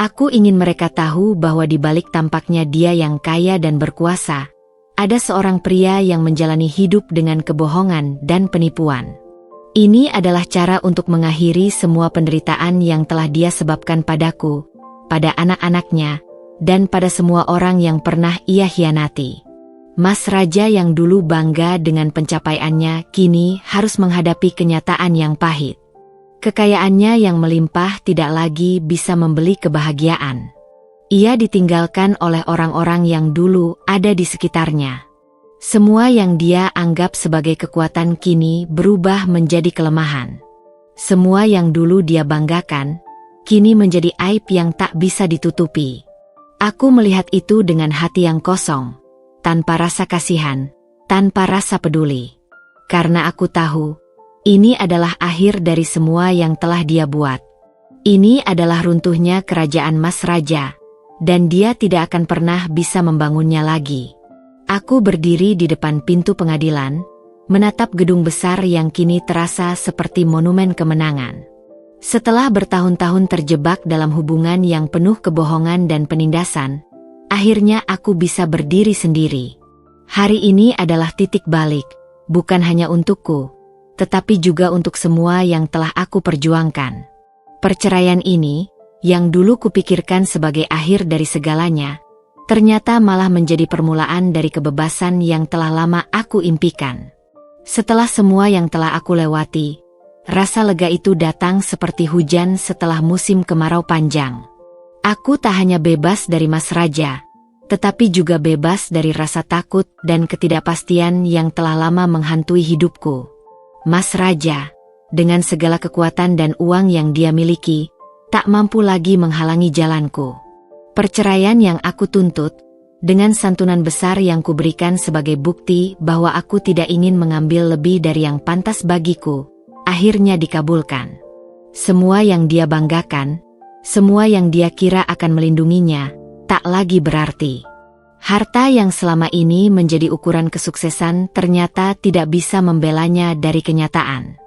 Aku ingin mereka tahu bahwa di balik tampaknya dia yang kaya dan berkuasa, ada seorang pria yang menjalani hidup dengan kebohongan dan penipuan. Ini adalah cara untuk mengakhiri semua penderitaan yang telah dia sebabkan padaku, pada anak-anaknya, dan pada semua orang yang pernah ia hianati. Mas Raja yang dulu bangga dengan pencapaiannya kini harus menghadapi kenyataan yang pahit. Kekayaannya yang melimpah tidak lagi bisa membeli kebahagiaan. Ia ditinggalkan oleh orang-orang yang dulu ada di sekitarnya. Semua yang dia anggap sebagai kekuatan kini berubah menjadi kelemahan. Semua yang dulu dia banggakan, kini menjadi aib yang tak bisa ditutupi. Aku melihat itu dengan hati yang kosong, tanpa rasa kasihan, tanpa rasa peduli. Karena aku tahu, ini adalah akhir dari semua yang telah dia buat. Ini adalah runtuhnya kerajaan Mas Raja, dan dia tidak akan pernah bisa membangunnya lagi. Aku berdiri di depan pintu pengadilan, menatap gedung besar yang kini terasa seperti monumen kemenangan. Setelah bertahun-tahun terjebak dalam hubungan yang penuh kebohongan dan penindasan, akhirnya aku bisa berdiri sendiri. Hari ini adalah titik balik, bukan hanya untukku, tetapi juga untuk semua yang telah aku perjuangkan. Perceraian ini, yang dulu kupikirkan sebagai akhir dari segalanya, ternyata malah menjadi permulaan dari kebebasan yang telah lama aku impikan. Setelah semua yang telah aku lewati, rasa lega itu datang seperti hujan setelah musim kemarau panjang. Aku tak hanya bebas dari Mas Raja, tetapi juga bebas dari rasa takut dan ketidakpastian yang telah lama menghantui hidupku. Mas Raja, dengan segala kekuatan dan uang yang dia miliki, tak mampu lagi menghalangi jalanku. Perceraian yang aku tuntut, dengan santunan besar yang kuberikan sebagai bukti bahwa aku tidak ingin mengambil lebih dari yang pantas bagiku, akhirnya dikabulkan. Semua yang dia banggakan, semua yang dia kira akan melindunginya, tak lagi berarti. Harta yang selama ini menjadi ukuran kesuksesan ternyata tidak bisa membelanya dari kenyataan.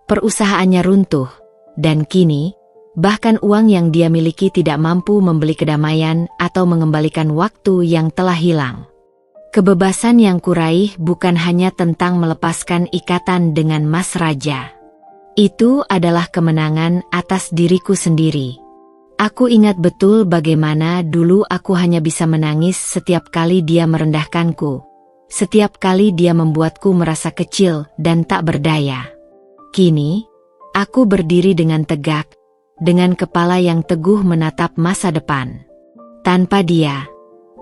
Perusahaannya runtuh, dan kini, bahkan uang yang dia miliki tidak mampu membeli kedamaian atau mengembalikan waktu yang telah hilang. Kebebasan yang kuraih bukan hanya tentang melepaskan ikatan dengan Mas Raja. Itu adalah kemenangan atas diriku sendiri. Aku ingat betul bagaimana dulu aku hanya bisa menangis setiap kali dia merendahkanku. Setiap kali dia membuatku merasa kecil dan tak berdaya. Kini, aku berdiri dengan tegak, dengan kepala yang teguh menatap masa depan. Tanpa dia,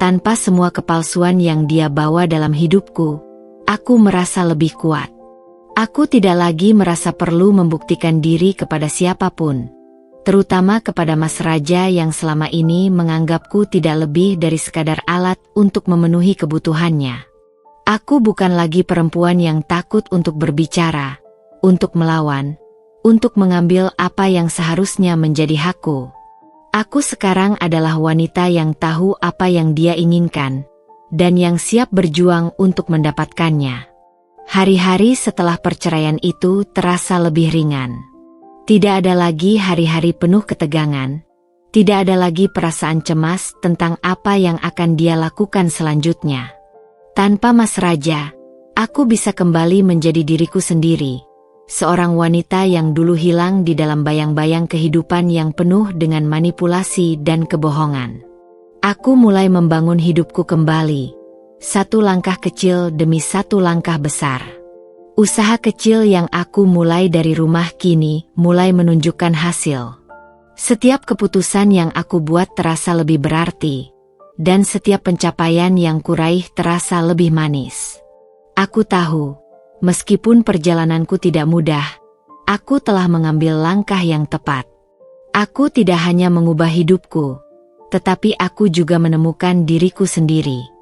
tanpa semua kepalsuan yang dia bawa dalam hidupku, aku merasa lebih kuat. Aku tidak lagi merasa perlu membuktikan diri kepada siapapun, terutama kepada Mas Raja yang selama ini menganggapku tidak lebih dari sekadar alat untuk memenuhi kebutuhannya. Aku bukan lagi perempuan yang takut untuk berbicara, untuk melawan, untuk mengambil apa yang seharusnya menjadi hakku. Aku sekarang adalah wanita yang tahu apa yang dia inginkan, dan yang siap berjuang untuk mendapatkannya. Hari-hari setelah perceraian itu terasa lebih ringan. Tidak ada lagi hari-hari penuh ketegangan, tidak ada lagi perasaan cemas tentang apa yang akan dia lakukan selanjutnya. Tanpa Mas Raja, aku bisa kembali menjadi diriku sendiri. Seorang wanita yang dulu hilang di dalam bayang-bayang kehidupan yang penuh dengan manipulasi dan kebohongan. Aku mulai membangun hidupku kembali, satu langkah kecil demi satu langkah besar. Usaha kecil yang aku mulai dari rumah kini mulai menunjukkan hasil. Setiap keputusan yang aku buat terasa lebih berarti, dan setiap pencapaian yang kuraih terasa lebih manis. Aku tahu, meskipun perjalananku tidak mudah, aku telah mengambil langkah yang tepat. Aku tidak hanya mengubah hidupku, tetapi aku juga menemukan diriku sendiri.